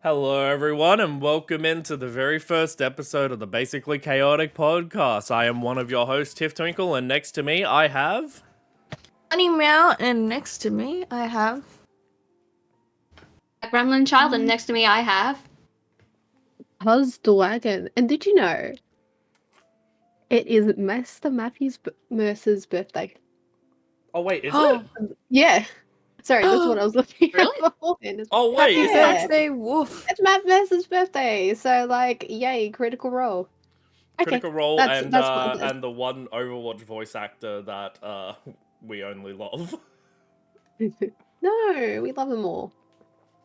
Hello, everyone, and welcome into the very first episode of the Basically Chaotic podcast. I am one of your hosts, Tiff Twinkle, and next to me I have... Honey Meow, and next to me I have... A gremlin child, and next to me I have... Wagon. And did you know it is Master Matthews Mercer's birthday? Oh, wait, is it? Yeah. Sorry, that's what I was looking Really? at beforehand. Oh, wait, is Yeah. it? birthday, woof. It's Matt Mercer's birthday, so yay, Critical Role. Critical Role that's what it is. and the one Overwatch voice actor that we only love. No, we love them all.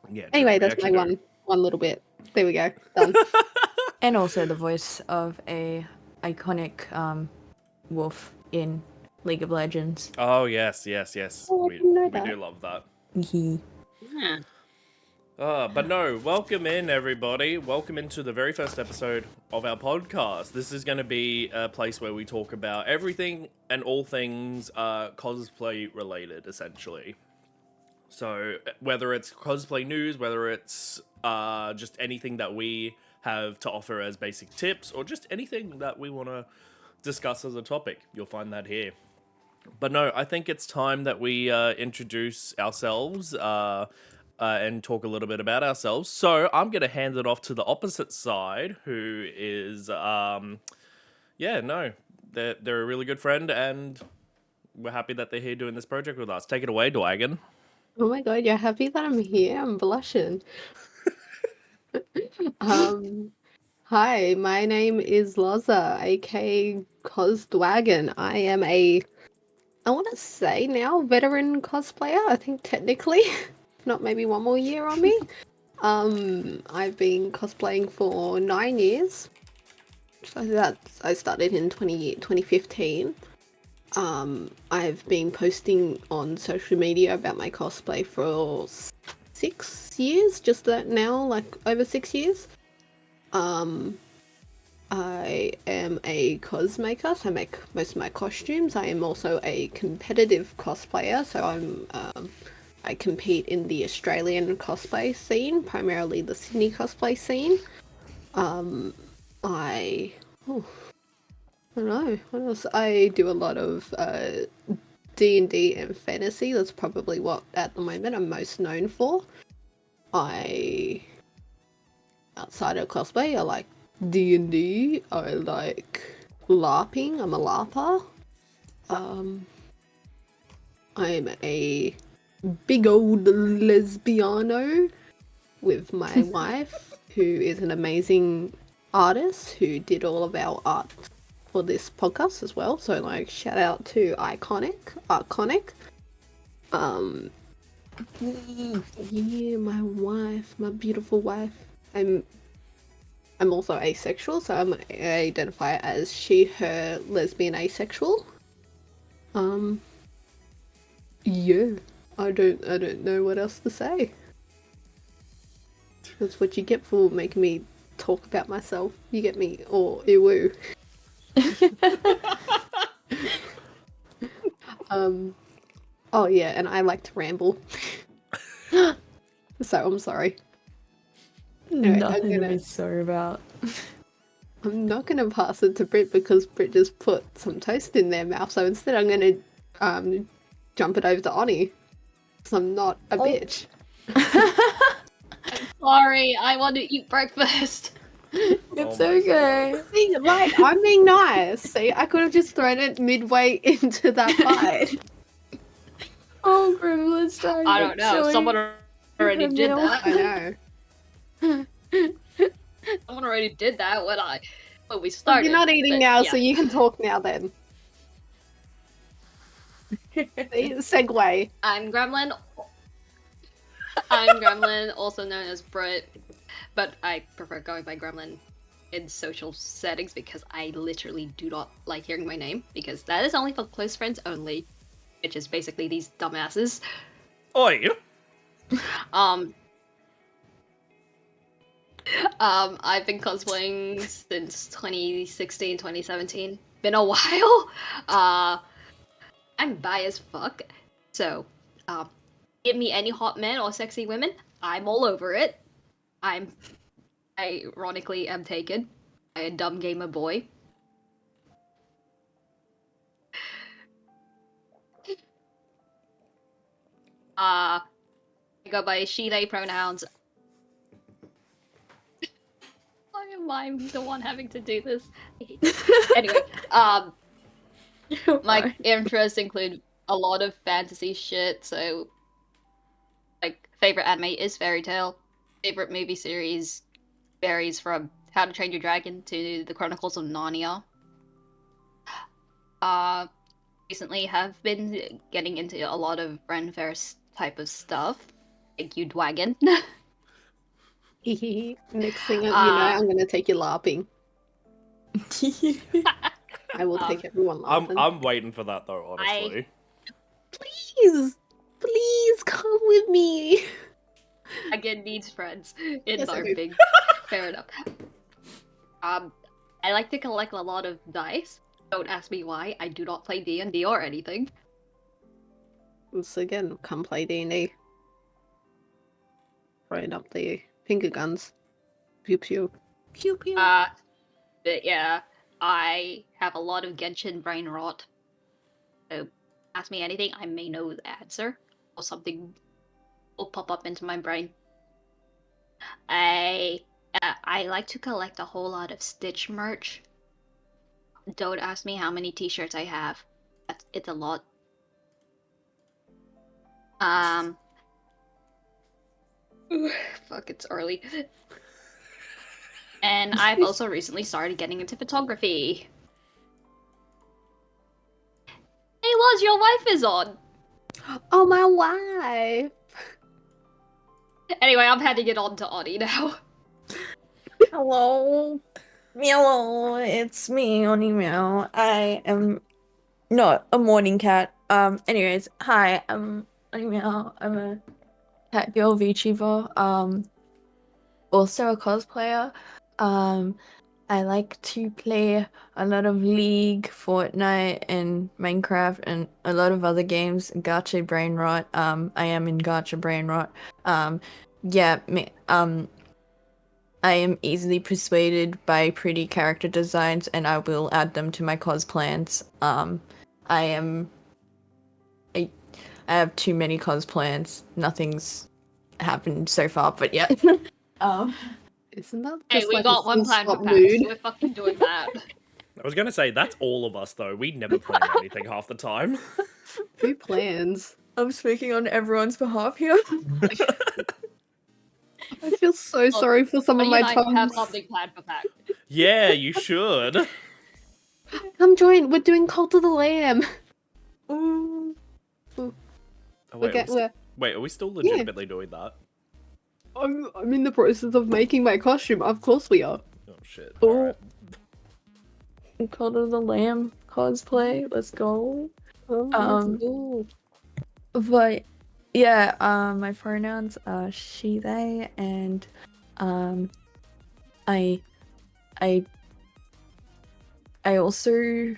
Yeah. Anyway, true, we that's my actually one little bit. There we go. Done. And also the voice of a iconic wolf in League of Legends. do. Oh, yes. Oh, I we didn't know we that. do love that. Yeah. But no, welcome in, everybody. Welcome into the very first episode of our podcast. This is going to be a place where we talk about everything and all things cosplay related, essentially. So whether it's cosplay news, whether it's just anything that we have to offer as basic tips, or just anything that we want to discuss as a topic, you'll find that here. But no, I think it's time that we introduce ourselves and talk a little bit about ourselves. So I'm going to hand it off to the opposite side, who is, they're a really good friend, and we're happy that they're here doing this project with us. Take it away, Dwagon. Oh my god, you're happy that I'm here? I'm blushing. Hi, my name is Loza, aka Cosdwagon. I am I want to say now, veteran cosplayer. I think technically, not maybe one more year on me. I've been cosplaying for 9 years. So I started in 2015. I've been posting on social media about my cosplay for 6 years, just that now, like over 6 years. I am a cosmaker, so I make most of my costumes. I am also a competitive cosplayer, so I compete in the Australian cosplay scene, primarily the Sydney cosplay scene. I don't know what else. I do a lot of D&D and fantasy. That's probably what at the moment I'm most known for. Outside of cosplay, I like D&D. I like LARPing. I'm a LARPer. I'm a big old lesbiano with my wife, who is an amazing artist who did all of our art for this podcast as well. So shout out to Arconic. Yeah, my wife, my beautiful wife. I'm also asexual, so I identify as she, her, lesbian, asexual. Yeah, I don't know what else to say. That's what you get for making me talk about myself. You get me, or ew. Oh yeah, and I like to ramble. So I'm sorry. Anyway, Nothing to be sorry about. I'm not gonna pass it to Brit because Brit just put some toast in their mouth. So instead, I'm gonna jump it over to Oni, because I'm not a bitch. Sorry, I want to eat breakfast. It's Oh my okay. See, I'm being nice. See, I could have just thrown it midway into that bite. Oh, Gremlin's trying I don't know. Someone already did that. I know. Someone already did that when we started. You're not eating but now, yeah. so you can talk now then. Segue. I'm Gremlin, also known as Brit, but I prefer going by Gremlin in social settings because I literally do not like hearing my name, because that is only for close friends only, which is basically these dumbasses. Oi! I've been cosplaying since 2016, 2017. Been a while. I'm bi as fuck, so give me any hot men or sexy women, I'm all over it. I'm ironically am taken by a dumb gamer boy. I go by she, they pronouns. Why am I the one having to do this? Anyway, my interests include a lot of fantasy shit, so like favorite anime is Fairy Tail. Favorite movie series varies from How to Train Your Dragon to The Chronicles of Narnia. Recently have been getting into a lot of Ren Fair's type of stuff. Thank you, Dwagon. Next thing you know, I'm gonna take you LARPing. I will take everyone LARPing. I'm waiting for that though, honestly. Please come with me. Again, needs friends in Yes, I do. LARPing. Fair enough. I like to collect a lot of dice. Don't ask me why. I do not play D&D or anything. Once again, come play D&D. Throwing up the finger guns. Pew pew. Pew pew. But yeah, I have a lot of Genshin brain rot. So ask me anything, I may know the answer, or something will pop up into my brain. I like to collect a whole lot of Stitch merch. Don't ask me how many t-shirts I have. It's a lot. Fuck, it's early. And I've also recently started getting into photography. Hey, Loz, your wife is on! Oh, my wife. Anyway, I'm heading it on to Audie now. Hello. Hello, it's me, Oni Meow. I am not a morning cat. Anyways, hi, I'm Oni Meow. I'm a cat girl VTuber. Also a cosplayer. I like to play a lot of League, Fortnite, and Minecraft, and a lot of other games. Gacha Brain Rot. I am in Gacha Brain Rot. Yeah, I am easily persuaded by pretty character designs, and I will add them to my cosplans. I have too many cosplans. Nothing's happened so far, but yeah. Isn't that Hey, just we like got a one plan for stop Pax. mood? We're fucking doing that. I was gonna say that's all of us though. We never plan anything half the time. Who plans? I'm speaking on everyone's behalf here. I feel so sorry for some of Audie my and I have tongues. something planned for Pax. Yeah, you should. Come join. We're doing Cult of the Lamb. Ooh. Oh, We're are we still legitimately doing that? I'm in the process of making my costume. Of course we are. Oh shit. Oh. Alright. Cult of the Lamb cosplay. Let's go. Ooh. But yeah, my pronouns are she, they, and I also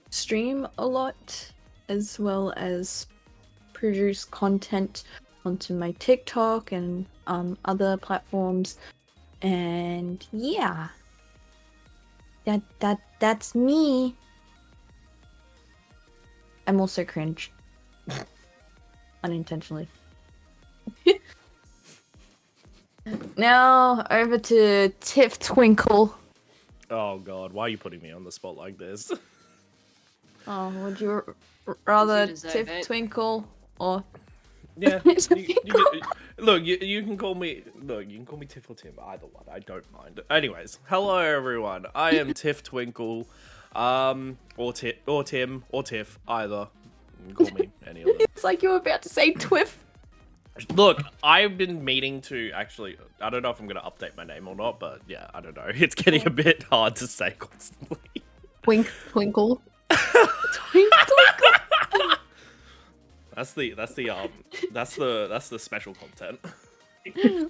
stream a lot as well as produce content onto my TikTok and other platforms, and yeah, that's me. I'm also cringe. Unintentionally. Now over to Tiff Twinkle. Oh god, why are you putting me on the spot like this? Oh, would you rather You deserve Tiff it. Twinkle or Yeah. Look, you can call me. Look, you can call me Tiff or Tim. Either one, I don't mind. Anyways, hello everyone. I am Tiff Twinkle, or Tim or Tiff. Either. You can call me any of them. It's like you were about to say Twiff. Look, I've been meaning to actually. I don't know if I'm gonna update my name or not, but yeah, I don't know. It's getting a bit hard to say constantly. Wink, twinkle. That's the special content. Yeah,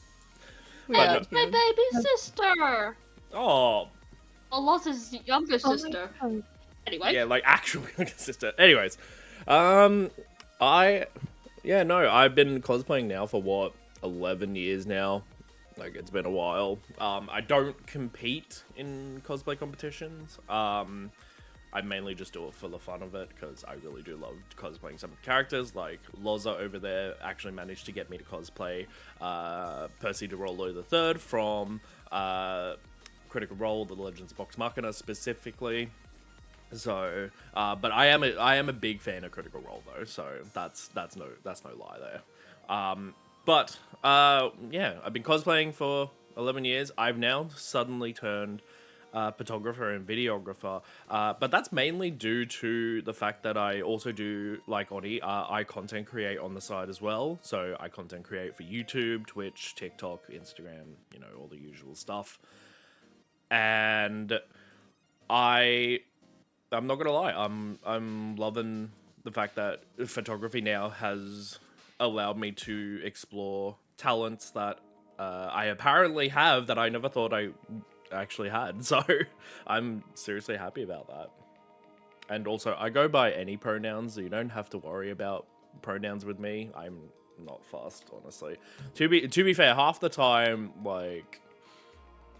But my baby sister! Oh, Alos's younger sister. Anyway. yeah, like actual younger sister. Anyways, I've been cosplaying now for what 11 years now. Like, it's been a while. I don't compete in cosplay competitions. I mainly just do it for the fun of it, because I really do love cosplaying some of the characters. Like, Loza over there actually managed to get me to cosplay Percy de Rollo III from Critical Role, The Legends of Vox Machina specifically. So, but I am a big fan of Critical Role though, so that's no lie there. But yeah, I've been cosplaying for 11 years. I've now suddenly turned photographer and videographer, but that's mainly due to the fact that I also do, like Oni, I content create on the side as well. So I content create for YouTube, Twitch, TikTok, Instagram, you know, all the usual stuff. And I'm not gonna lie, I'm loving the fact that photography now has allowed me to explore talents that I apparently have that I never thought I actually had. So I'm seriously happy about that. And also, I go by any pronouns, so you don't have to worry about pronouns with me. I'm not fussed, honestly. To be fair, half the time, like,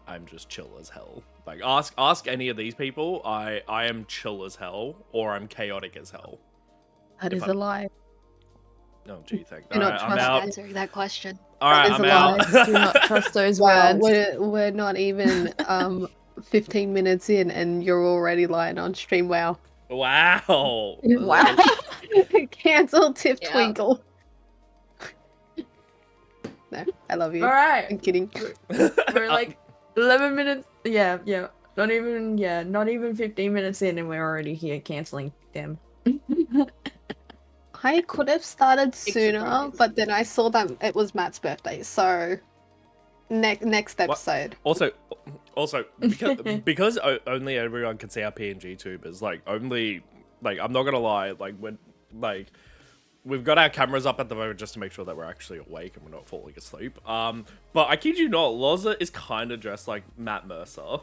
I'm just chill as hell. Like, ask any of these people, I am chill as hell, or I'm chaotic as hell. That is a lie. Oh, gee, thank Do not Alright, I'm trust out. Answering that question. Alright, is I'm a out. lie. Do not trust those Wow, words. we're not even 15 minutes in and you're already lying on stream. Wow. Wow. Wow. Cancel Tiff Yeah. Twinkle. No, I love you. All right. I'm kidding. We're like 11 minutes. Yeah. Not even 15 minutes in, and we're already here canceling them. I could have started sooner, surprise. but then I saw that it was Matt's birthday, so next episode. Also, because only everyone can see our PNG tubers, like, only, like, I'm not gonna lie, like, when, like, we've got our cameras up at the moment just to make sure that we're actually awake and we're not falling asleep. But I kid you not, Loza is kind of dressed like Matt Mercer.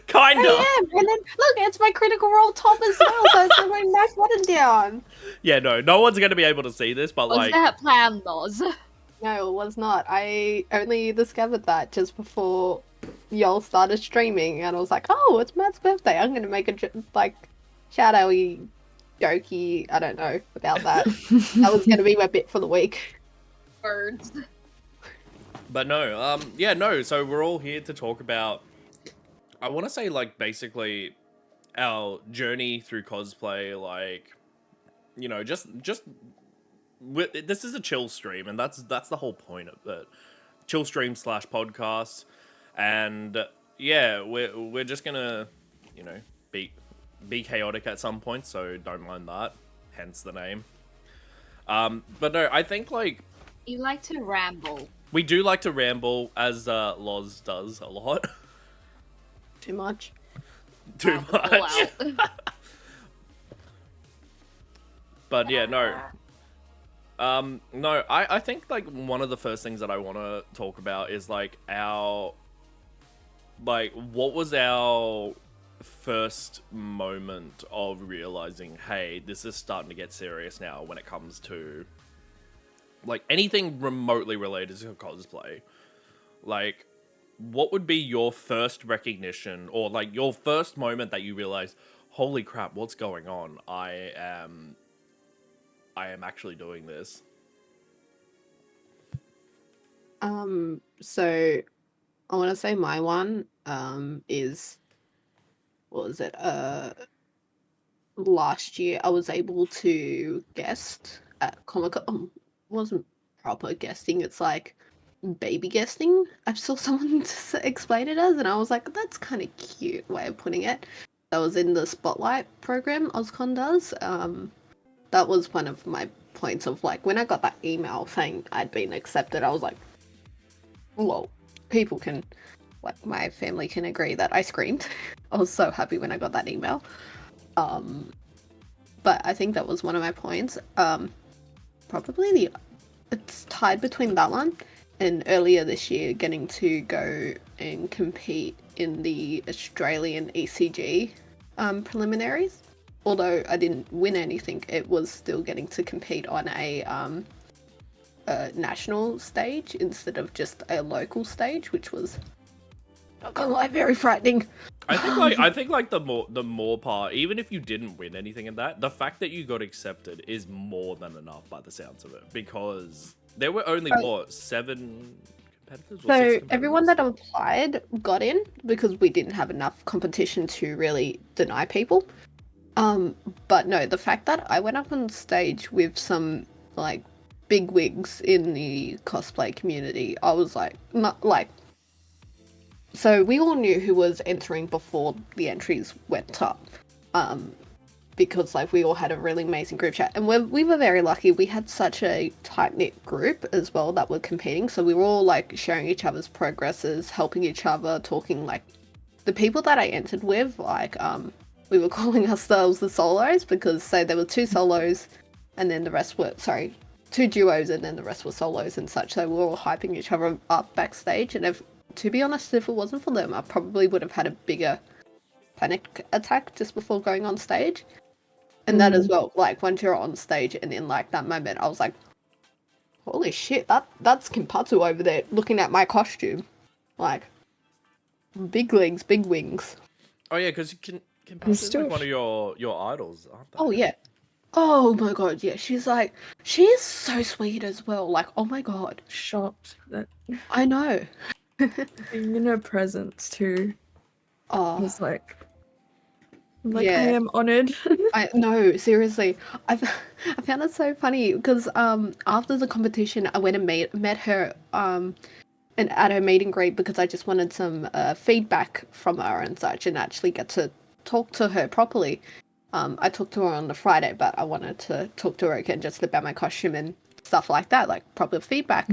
Kinda. I am, and then look, it's my Critical Role top as well, so it's my nice button down. Yeah, no one's gonna be able to see this, but Was like, that plan, Loz? No, it was not. I only discovered that just before y'all started streaming, and I was like, oh, it's Matt's birthday. I'm gonna make a like shout-outy, jokey. I don't know about that. That was gonna be my bit for the week. Birds. but no, yeah, no. So we're all here to talk about, I want to say, like, basically our journey through cosplay, like, you know, just this is a chill stream, and that's the whole point of it. Chill stream / podcast, and yeah, we're just gonna, you know, be chaotic at some point, so don't mind that. Hence the name. But no, I think, like, You like to ramble. we do like to ramble, as Loz does a lot. Too much. Too All much. out. But yeah, no. No, I think, like, one of the first things that I want to talk about is, like, what was our first moment of realizing, hey, this is starting to get serious now when it comes to, like, anything remotely related to cosplay. Like, what would be your first recognition, or, like, your first moment that you realize, holy crap, what's going on? I am actually doing this. So I want to say my one is, what was it? Last year I was able to guest at Comic-Con. Wasn't proper guesting. It's like baby guesting. I saw someone explain it as, and I was like, that's kind of cute way of putting it. That was in the Spotlight program Ozcon does. That was one of my points of, like, when I got that email saying I'd been accepted, I was like, whoa, people can, like, my family can agree that I screamed. I was so happy when I got that email. But I think that was one of my points. Probably it's tied between that one and earlier this year getting to go and compete in the Australian ECG preliminaries. Although I didn't win anything, it was still getting to compete on a a national stage instead of just a local stage, which was, not gonna lie, very frightening. I think like the more part, even if you didn't win anything in that, the fact that you got accepted is more than enough by the sounds of it, because there were only what 7 competitors. Or 6 So everyone competitors? that applied got in because we didn't have enough competition to really deny people. But no, the fact that I went up on stage with some like big wigs in the cosplay community, I was like, not like. So we all knew who was entering before the entries went up, because like we all had a really amazing group chat, and we were very lucky. We had such a tight knit group as well that were competing, so we were all like sharing each other's progresses, helping each other, talking like the people that I entered with, like we were calling ourselves the solos because say there were 2 solos, and then the rest were 2 duos, and then the rest were solos and such. So we were all hyping each other up backstage, and to be honest, if it wasn't for them, I probably would have had a bigger panic attack just before going on stage. And that as well, like once you're on stage and in like that moment, I was like, holy shit, that's Kimpatsu over there looking at my costume. Like, big legs, big wings. Oh yeah, because Kimpatsu's like one of your idols, aren't they? Oh yeah. Oh my god, yeah. She is so sweet as well. Like, oh my god. Shocked that I know. being in her presence too. Oh, Was like I yeah. am honored. I no, seriously. I found it so funny because after the competition, I went and met her and at her meet and greet because I just wanted some feedback from her and such, and actually get to talk to her properly. I talked to her on the Friday, but I wanted to talk to her again just about my costume and stuff like that, like proper feedback.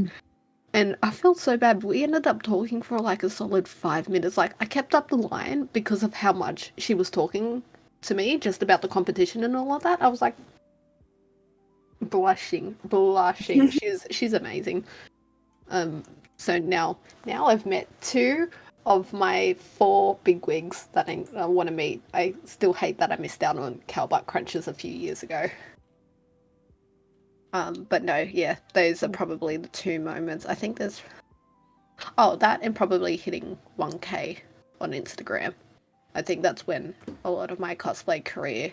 And I felt so bad. We ended up talking for like a solid 5 minutes. Like, I kept up the line because of how much she was talking to me just about the competition and all of that. I was like blushing. She's amazing. So now I've met 2 of my 4 bigwigs that I want to meet. I still hate that I missed out on Cowbutt Crunches a few years ago. But no, yeah, those are probably the 2 moments. I think there's that and probably hitting 1K on Instagram. I think that's when a lot of my cosplay career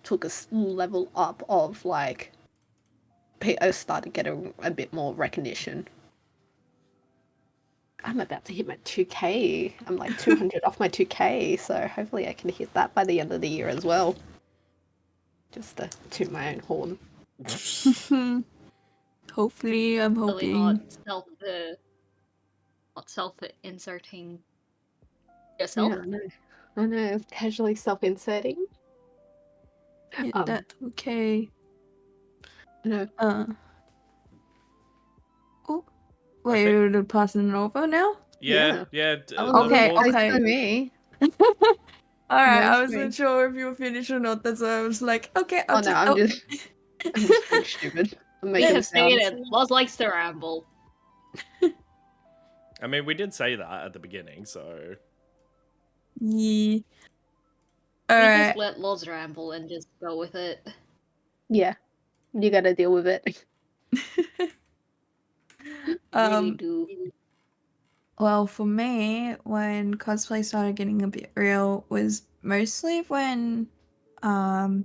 took a level up of like I started getting a bit more recognition. I'm about to hit my 2K. I'm like 200 off my 2K, so hopefully I can hit that by the end of the year as well. Just to toot my own horn. Hopefully, I'm Really hoping. not self-inserting yourself. Yeah, I know, casually self-inserting. That's okay. No. Oh, wait, we're passing it over now? Yeah. Okay, okay. For me. Alright, No, I it's wasn't sure if you were finished or not. That's why I was like, okay, I'm just being stupid. I'm making Saying sounds. it. Loz likes to ramble. I mean, we did say that at the beginning, so. Yeah. We Alright. just let Loz ramble and just go with it. Yeah, you gotta deal with it. Really do. Well, for me, when cosplay started getting a bit real was mostly when I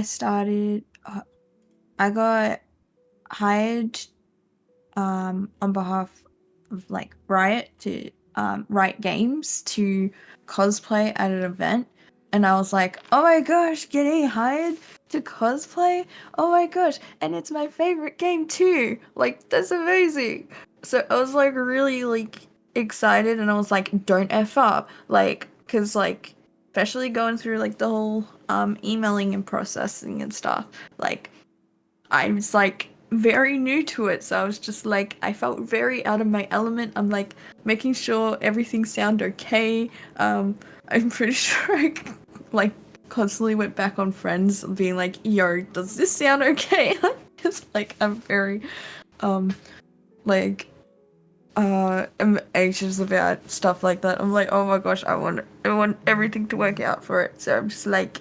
started I got hired on behalf of like Riot to write games to cosplay at an event, and I was like, oh my gosh, getting hired to cosplay, oh my gosh, and it's my favorite game too, like that's amazing. So I was like really like excited, and I was like, don't F up, like, cause like especially going through like the whole emailing and processing and stuff, like I was like very new to it, so I was just like, I felt very out of my element. I'm like making sure everything sounded okay. I'm pretty sure I like constantly went back on friends being like, yo, does this sound okay? It's like I'm very like I'm anxious about stuff like that. I'm like, oh my gosh, I want everything to work out for it. So I'm just like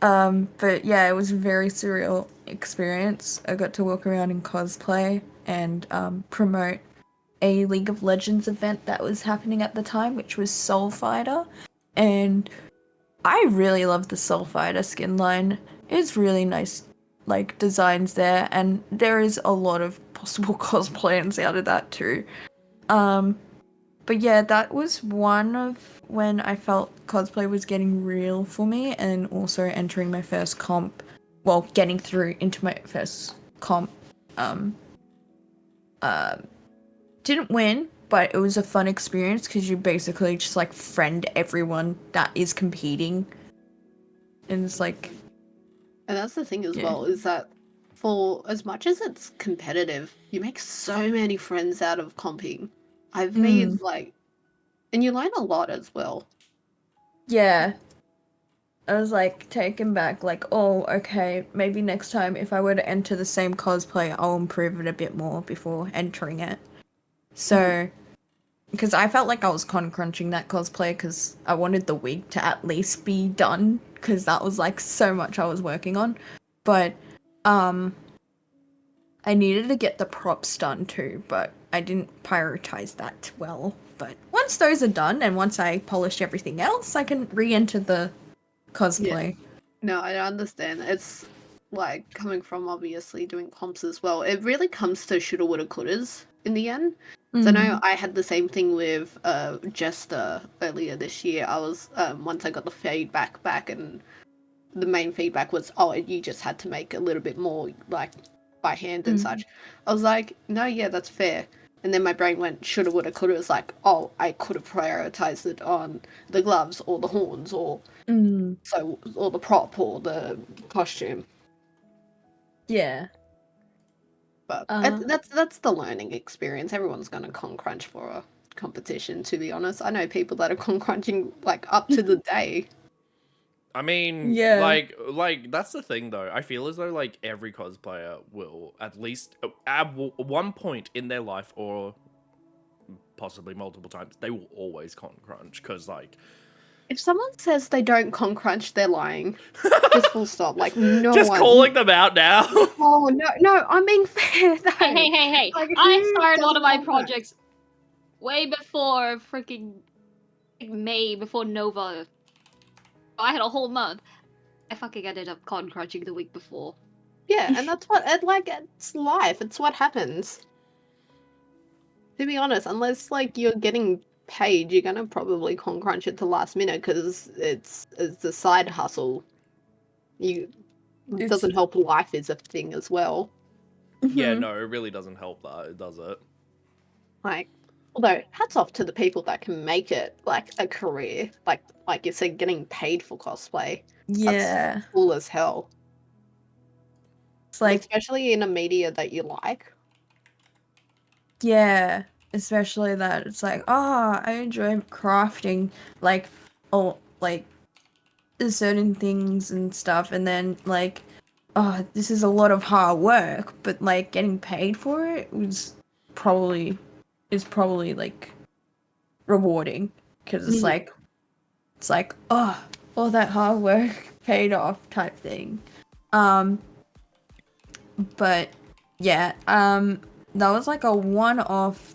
But yeah, it was a very surreal experience. I got to walk around in cosplay and promote a League of Legends event that was happening at the time, which was Soul Fighter. And I really love the Soul Fighter skin line. It's really nice, like, designs there, and there is a lot of possible cosplayers out of that too. But yeah, that was one of when I felt cosplay was getting real for me, and also entering my first comp, well, getting through into my first comp. Um, didn't win, but it was a fun experience because you basically just like friend everyone that is competing, and it's like, And that's the thing as Yeah. well, is that for as much as it's competitive, you make so many friends out of comping. I've made like, and you learn a lot as well. yeah. I was like taken back, like, oh, okay, maybe next time if I were to enter the same cosplay, I'll improve it a bit more before entering it. So, because I felt like I was con crunching that cosplay because I wanted the wig to at least be done because that was like so much I was working on. But, I needed to get the props done too, but I didn't prioritize that well. But once those are done and once I polish everything else, I can re-enter the cosplay. No, I understand. It's like coming from obviously doing comps as well. It really comes to shoulda, woulda, couldas in the end. So I know I had the same thing with Jester earlier this year. I was once I got the feedback back, and the main feedback was, oh, you just had to make a little bit more like by hand and such. I was like, no, yeah, that's fair. And then my brain went shoulda, woulda, coulda. It was like, oh, I could have prioritized it on the gloves or the horns or or the prop or the costume. Yeah. But that's the learning experience. Everyone's gonna con crunch for a competition. To be honest, I know people that are con crunching like up to the day. I mean, Yeah. like that's the thing though. I feel as though like every cosplayer will at least at one point in their life, or possibly multiple times, they will always con crunch because like If someone says they don't con crunch, they're lying. Just full stop. Like no just one. calling them out now. Oh no! I'm being fair. Though. Hey! Like, I who started one of doesn't my con crunch? projects way before freaking May, before Nova. I had a whole month. I fucking ended up con crunching the week before. Yeah, and that's what it's life. It's what happens. To be honest, unless like you're getting paid, you're gonna probably con crunch it to last minute because it's a side hustle. It doesn't help life is a thing as well. Yeah, no, it really doesn't help that, does it? Like, although hats off to the people that can make it like a career, like you said, getting paid for cosplay. Yeah. That's cool as hell. It's like, especially in a media that you like. yeah, especially that it's like, oh, I enjoy crafting, like, oh, like, there's certain things and stuff, and then, like, oh, this is a lot of hard work, but, like, getting paid for it is probably, like, rewarding, because it's like, oh, all that hard work paid off type thing. But, yeah, that was like a one-off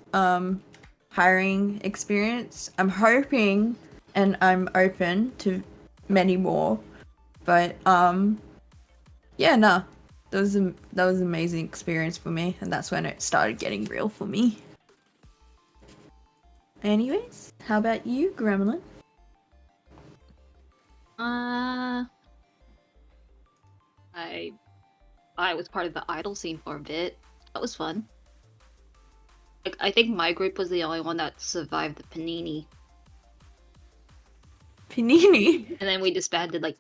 hiring experience. I'm hoping and I'm open to many more. But yeah, no. That was an amazing experience for me, and that's when it started getting real for me. Anyways, how about you, Gremlin? I was part of the idol scene for a bit. That was fun. Like, I think my group was the only one that survived the panini. Panini? And then we disbanded, like,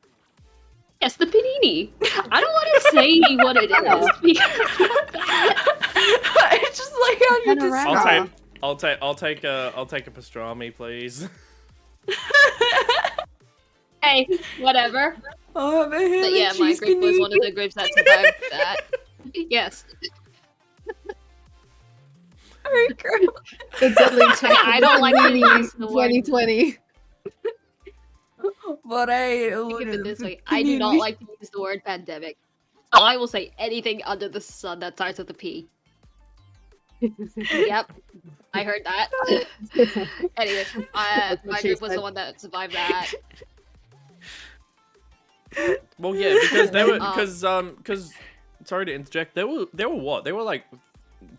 yes, the panini! I don't want to say what it is, because... It's just like how you just... I'll take a pastrami, please. Hey, whatever. Oh, but yeah, my group was one of the groups that survived that. Yes. The deadly I don't like panini 2020. but I Think of it this way: I do not like to use the word pandemic. So I will say anything under the sun that starts with a P. Yep, I heard that. Anyway, That's what my she group was the said. one that survived that. Well, yeah, because they were Um, because sorry to interject. There were what? There were like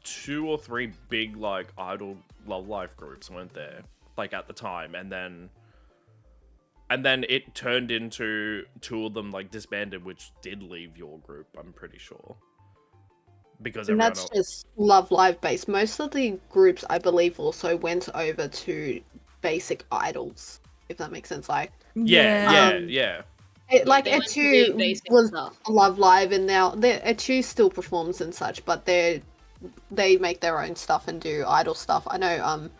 2 or 3 big like idol love life groups, weren't there? Like at the time, and then it turned into 2 of them like disbanded, which did leave your group. I'm pretty sure because And everyone that's else. just Love Live based. Most of the groups, I believe, also went over to basic idols, if that makes sense. Like, Yeah. like They went to the Etu basic was stuff. Love Live, and now Etu still performs and such, but they make their own stuff and do idol stuff. I know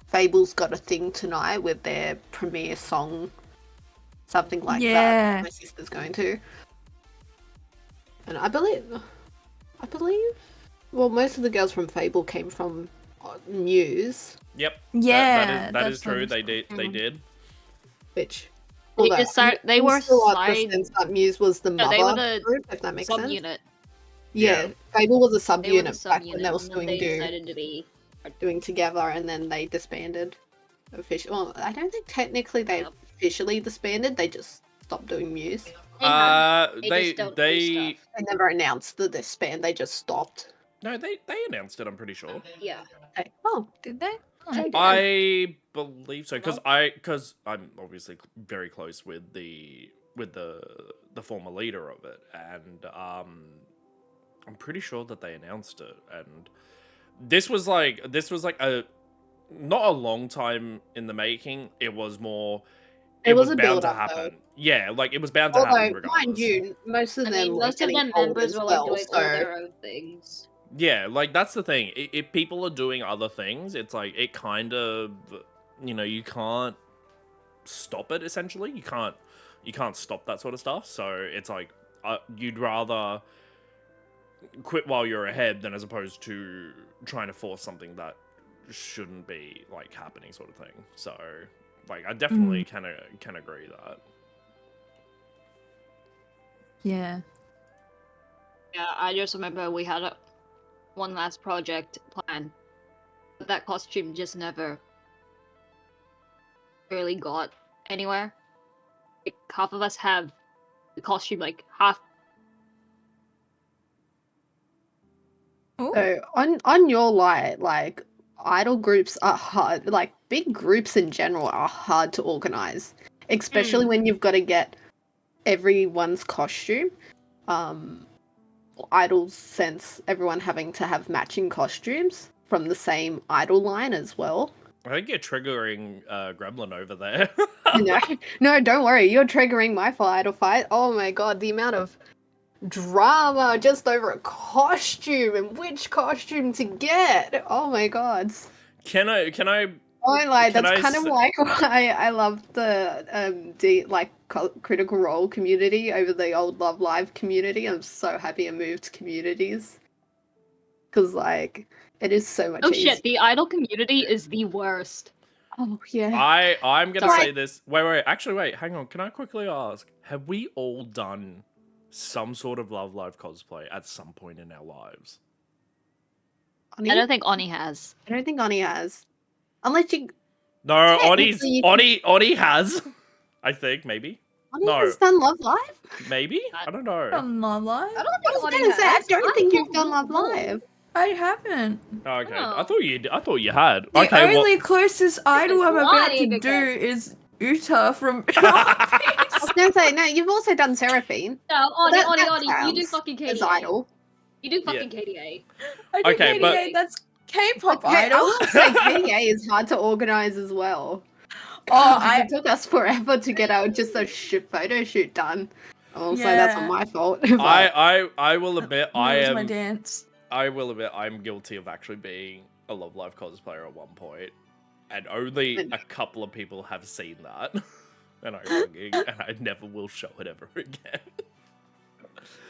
Fable's got a thing tonight with their premiere song, something like that. My sister's going to, and I believe, well, most of the girls from Fable came from Muse, Yep. Yeah, that is that's true. what They did. They Mhm. did. which They just start. They were still at the side. sense that Muse was the No, mother they were the group, if that makes sense. subunit. Yeah, Fable was a They were the subunit back when they were subunit, still and then they decided to be. doing together, and then they disbanded. Officially, well, I don't think technically they Yep. officially disbanded. They just stopped doing Muse. They just don't do they stuff. They never announced the disband. They just stopped. no, they announced it. I'm pretty sure. Yeah. Okay. Oh, Did they? Okay. I believe so because I'm obviously very close with the former leader of it, and I'm pretty sure that they announced it. And this was like a not a long time in the making. It was more. It was was a bound to build-up, happen. though. Yeah, like it was bound to happen although regardless. mind you, most of I them mean, were most of getting them old members as were like well, doing so all their own things. Yeah, like that's the thing. If people are doing other things, it's like it kind of, you can't stop it. Essentially, you can't stop that sort of stuff. So it's like you'd rather quit while you're ahead than as opposed to trying to force something that shouldn't be like happening, sort of thing. So like I definitely can agree that. Yeah. Yeah, I just remember we had one last project planned, but that costume just never really got anywhere. Like, half of us have the costume, like half. So on your light, like idol groups are hard. Like big groups in general are hard to organize, especially when you've got to get everyone's costume. Idol sense everyone having to have matching costumes from the same idol line as well. I think you're triggering Gremlin over there. No, don't worry. You're triggering my idol fight. Oh my god, the amount of drama just over a costume and which costume to get. Oh my god. Can I? Oh, like Can that's I kind of s- like why I love the Critical Role community over the old Love Live community. I'm so happy I moved communities because like it is so much Oh easier. shit! The idol community is the worst. Oh yeah. I'm gonna Sorry. say this. Wait. Actually, wait. Hang on. Can I quickly ask? Have we all done some sort of Love Live cosplay at some point in our lives? Ani? I don't think Oni has. I don't think Ani has, unless you. No, Technically, you can- Oni has. I think maybe. Ani No. has done Love Live. Maybe. I don't know. On my life? I don't I think was Oni gonna say I has. don't think you've don't done Love know. Live. I haven't. Okay. Oh. I thought you had. The Okay. only closest idol I'm about to lying do again. is Uta from I was gonna say no. You've also done Seraphine. No, Oni, That- Oni, that Oni. You do counts fucking as KDA. idol. You do fucking KDA. I do Okay, but- KDA, that's K-pop Okay, I idol. will say KDA is hard to organize as well. Oh, It took us forever to get our photo shoot done. Also, that's not Yeah. my fault. but- I will admit I Where's my am. dance? I will admit I'm guilty of actually being a Love Live cosplayer at one point, and only a couple of people have seen that, and I never will show it ever again.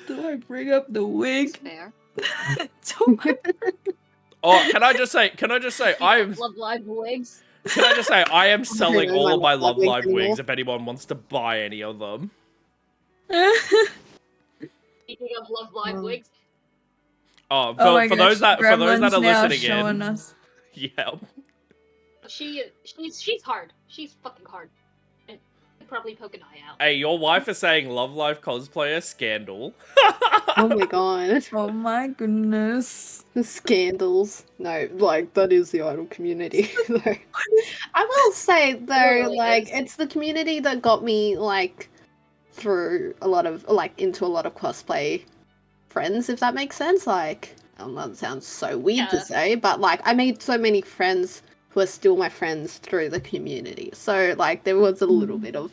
Do I bring up the wig? Fair. Do I- Oh, can I just say, You I've Love Live wigs. Can I just say, I am selling know all my of my Love Love Live Live anymore. wigs if anyone wants to buy any of them. Speaking of Love Live Oh. wigs, Oh, Oh my for those gosh, that are Gremlin's now listening showing in, us. yeah. she's hard. She's fucking hard. And you probably poke an eye out. Hey, your wife is saying Love Live cosplayer scandal. Oh my god. Oh my goodness. The scandals. No, like, that is the idol community, though. I will say, though, Totally like, is. it's the community that got me, like, through a lot of, like, into a lot of cosplay friends, if that makes sense. Like, that sounds so weird to Yeah. say, but, like, I made so many friends who are still my friends through the community. So, like, there was a little bit of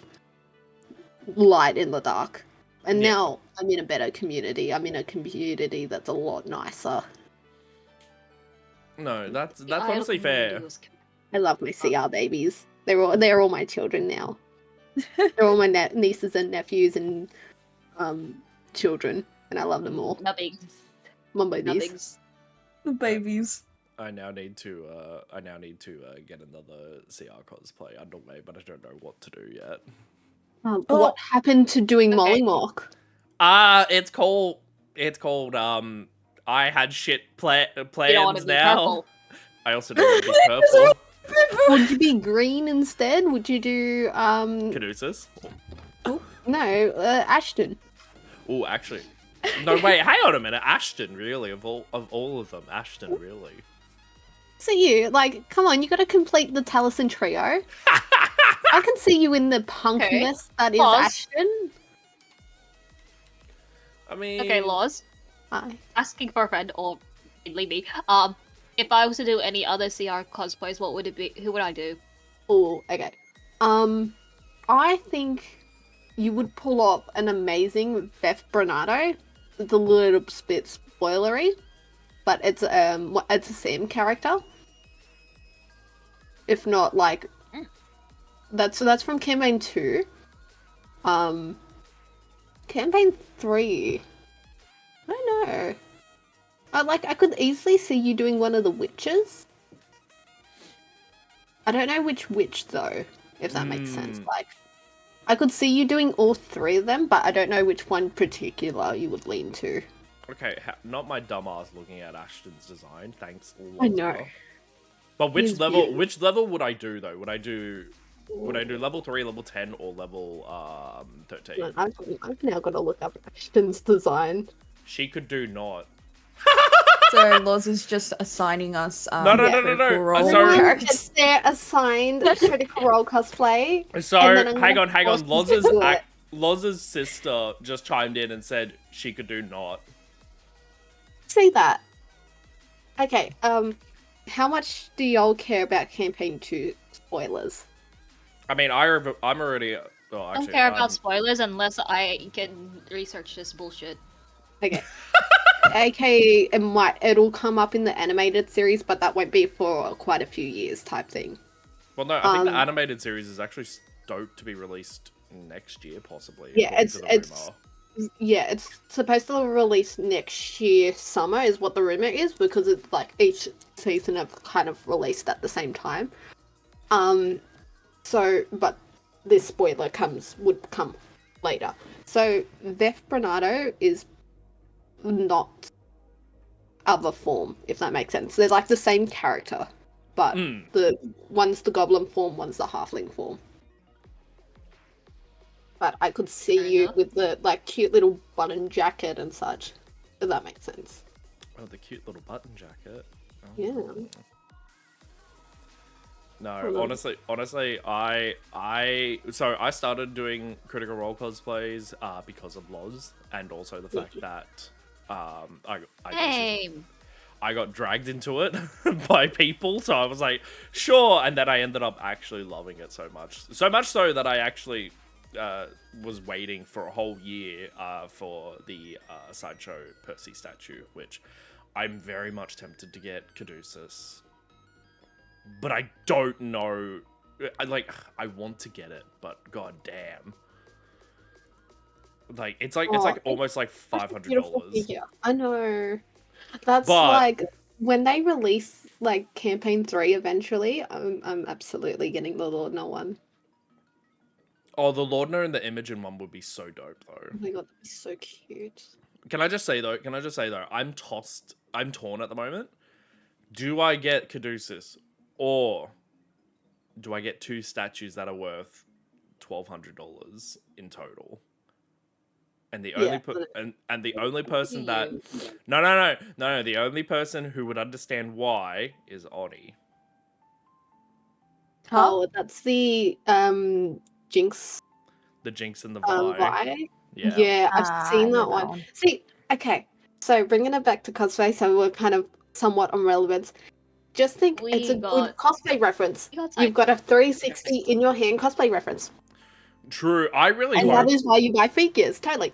light in the dark. And Yeah. now I'm in a better community. I'm in a community that's a lot nicer. No, that's The idol honestly community fair. was I love my CR babies. They're all my children now. They're all my nieces and nephews and children, and I love them all. Nubbings. My babies. Nubbings. The babies. I now need to get another CR cosplay underway, but I don't know what to do yet. What happened to doing Okay. Molly Mock? It's called I had shit You don't want plans to be now. purple. I also don't want to be purple. Would you be green instead? Would you do Caduceus. no, Ashton? Oh, actually, no. Wait, hang on a minute. Ashton, really? Of all of them, Ashton, really? So you, like, come on, you gotta complete the Taliesin trio. I can see you in the punkness that is Pause. Ashton. I mean, Okay, Laws. Hi. Asking for a friend, or mainly me. If I was to do any other CR cosplays, what would it be? Who would I do? Oh, okay. I think you would pull off an amazing Beth Bernardo. It's a little bit spoilery, but it's a Sam character. If not, like, that's from campaign 2. Campaign 3. I don't know. I could easily see you doing one of the witches. I don't know which witch though, if that makes sense. Like, I could see you doing all 3 of them, but I don't know which one particular you would lean to. okay, not my dumbass looking at Ashton's design. Thanks. I know. Loza. But which He's level? beautiful. Which level would I do though? Would I do level 3, level 10, or level 13? I've now got to look up Ashton's design. She could do not. So Loz is just assigning us No. critical role So- characters. They're assigned a critical role cosplay. So And then I'm hang gonna on. force you to do it. Loz's sister just chimed in and said she could do not. See that? Okay, how much do y'all care about campaign 2 spoilers? I mean, I'm already. Oh, I actually, don't care about spoilers unless I can research this bullshit. Okay. AK, it'll come up in the animated series, but that won't be for quite a few years type thing. Well, no, I think the um, animated series is actually stoked to be released next year, possibly. Yeah, according it's- to the it's- rumor. Yeah, it's supposed to release next year summer is what the rumor is, because it's like each season have kind of released at the same time. So, but this spoiler would come later. So, Vef Bernardo is not other form, if that makes sense. They're like the same character, but the one's the goblin form, one's the halfling form. But I could see Fair you enough. with the like cute little button jacket and such. If that makes sense. Oh, the cute little button jacket. Oh. Yeah. No, Hold on. honestly, I started doing Critical Role cosplays because of Loz, and also the fact that I Same. I got dragged into it by people, so I was like, sure, and then I ended up actually loving it so much so that I actually was waiting for a whole year for the Sideshow Percy statue, which I'm very much tempted to get Caduceus. But I don't know. I want to get it, but god damn. Like it's almost like Such a $500. beautiful figure. I know. That's But- like when they release like campaign 3 eventually, I'm absolutely getting the Lord No one. Oh, the Lordner and the Imogen one would be so dope, though. Oh my god, that'd be so cute. Can I just say though? I'm torn at the moment. Do I get Caduceus, or do I get 2 statues that are worth $1,200 in total? And the only and the only person that no, the only person who would understand why is Oni. Huh? Oh, that's the Jinx The Jinx and the Vi. Vi. Yeah. Yeah, I've I seen know that that one. one. See, okay, so bringing it back to cosplay, so we're kind of somewhat on relevance. Just think it's a good cosplay reference. You've got a 360 in your hand cosplay reference. True. I really And hope. that is why you buy figures, totally.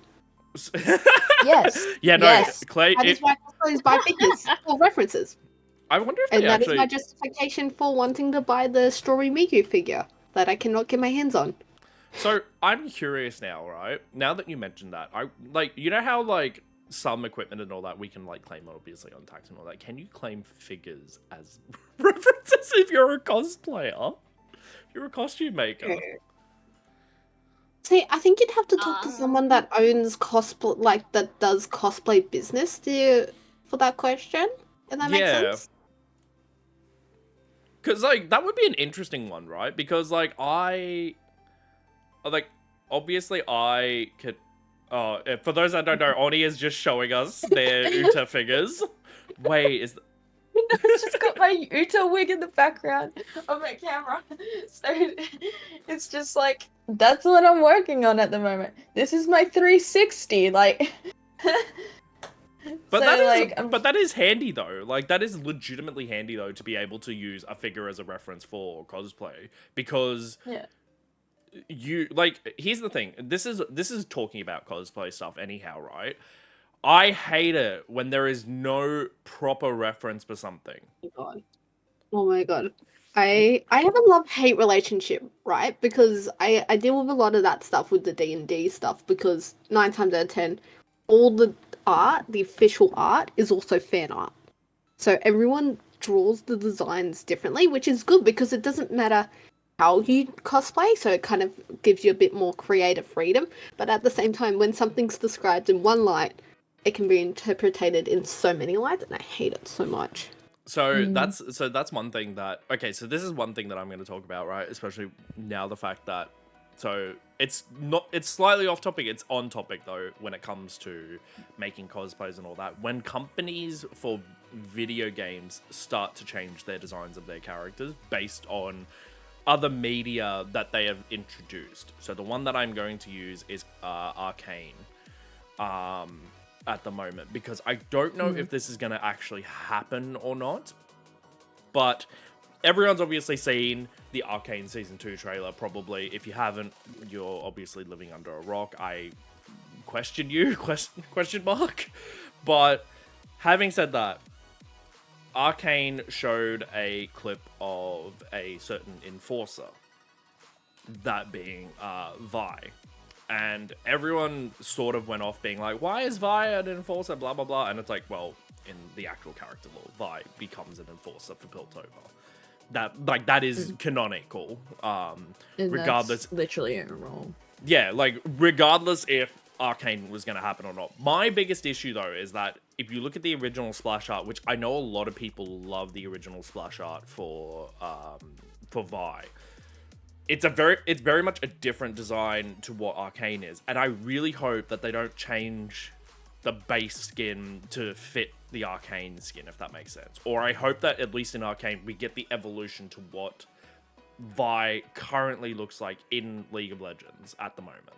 Yes. Yeah, no, Yes. Clay. That is why cosplayers buy figures for references. I wonder if And they that actually. is my justification for wanting to buy the Strawberry Miku figure that I cannot get my hands on. So I'm curious now, right? Now that you mentioned that, I like you know how like some equipment and all that we can like claim obviously on tax and all that. Can you claim figures as references if you're a cosplayer? If you're a costume maker. See, I think you'd have to talk to someone that owns cosplay, like that does cosplay business for that question. If that makes sense. Because like that would be an interesting one, right? Because like obviously I could. Oh, for those that don't know, Oni is just showing us their Uta figures. Wait, is I've just got my Uta wig in the background of my camera. So it's just like, that's what I'm working on at the moment. This is my 360, like... But So, but that is handy though. Like that is legitimately handy though to be able to use a figure as a reference for cosplay because yeah. you like here's the thing. This is talking about cosplay stuff anyhow, right? I hate it when there is no proper reference for something. Oh my god. I have a love-hate relationship, right? Because I deal with a lot of that stuff with the D&D stuff because 9 times out of 10, all the art, the official art, is also fan art. So everyone draws the designs differently, which is good because it doesn't matter how you cosplay, so it kind of gives you a bit more creative freedom. But at the same time, when something's described in one light, it can be interpreted in so many lights, and I hate it so much. So that's one thing that so this is one thing that I'm going to talk about, right? Especially now the fact that it's slightly off topic, it's on topic though when it comes to making cosplays and all that. When companies for video games start to change their designs of their characters based on other media that they have introduced. So the one that I'm going to use is Arcane. At the moment, because I don't know if this is going to actually happen or not, but everyone's obviously seen the Arcane Season 2 trailer, probably. If you haven't, you're obviously living under a rock. I question you, question mark. But having said that, Arcane showed a clip of a certain enforcer, that being Vi. And everyone sort of went off being like, why is Vi an enforcer, blah, blah, blah. And it's like, well, in the actual character lore, Vi becomes an enforcer for Piltover. That is canonical. Regardless. That's literally a role. Yeah, like, regardless if Arcane was going to happen or not. My biggest issue, though, is that if you look at the original splash art, which I know a lot of people love the original splash art for Vi, it's very much a different design to what Arcane is, and I really hope that they don't change the base skin to fit the Arcane skin, if that makes sense. Or I hope that at least in Arcane we get the evolution to what Vi currently looks like in League of Legends at the moment.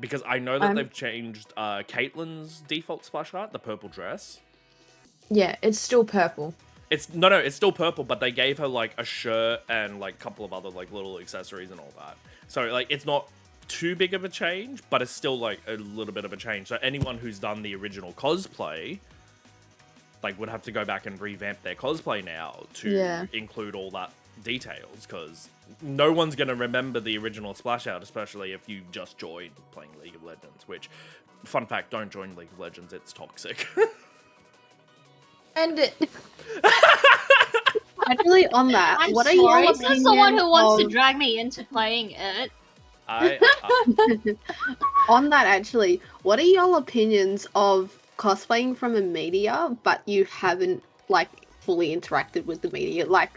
Because I know that they've changed Caitlyn's default splash art, the purple dress. Yeah, it's still purple. It's still purple, but they gave her like a shirt and like a couple of other like little accessories and all that. So like it's not too big of a change, but it's still like a little bit of a change. So anyone who's done the original cosplay like would have to go back and revamp their cosplay now to include all that details, because no one's going to remember the original splash out, especially if you just joined playing League of Legends, which, fun fact, don't join League of Legends, it's toxic. End it. Actually, on that, I'm what are sorry, your says someone who wants to of... drag me into playing it. I On that, actually, what are your opinions of cosplaying from a media, but you haven't like fully interacted with the media? Like,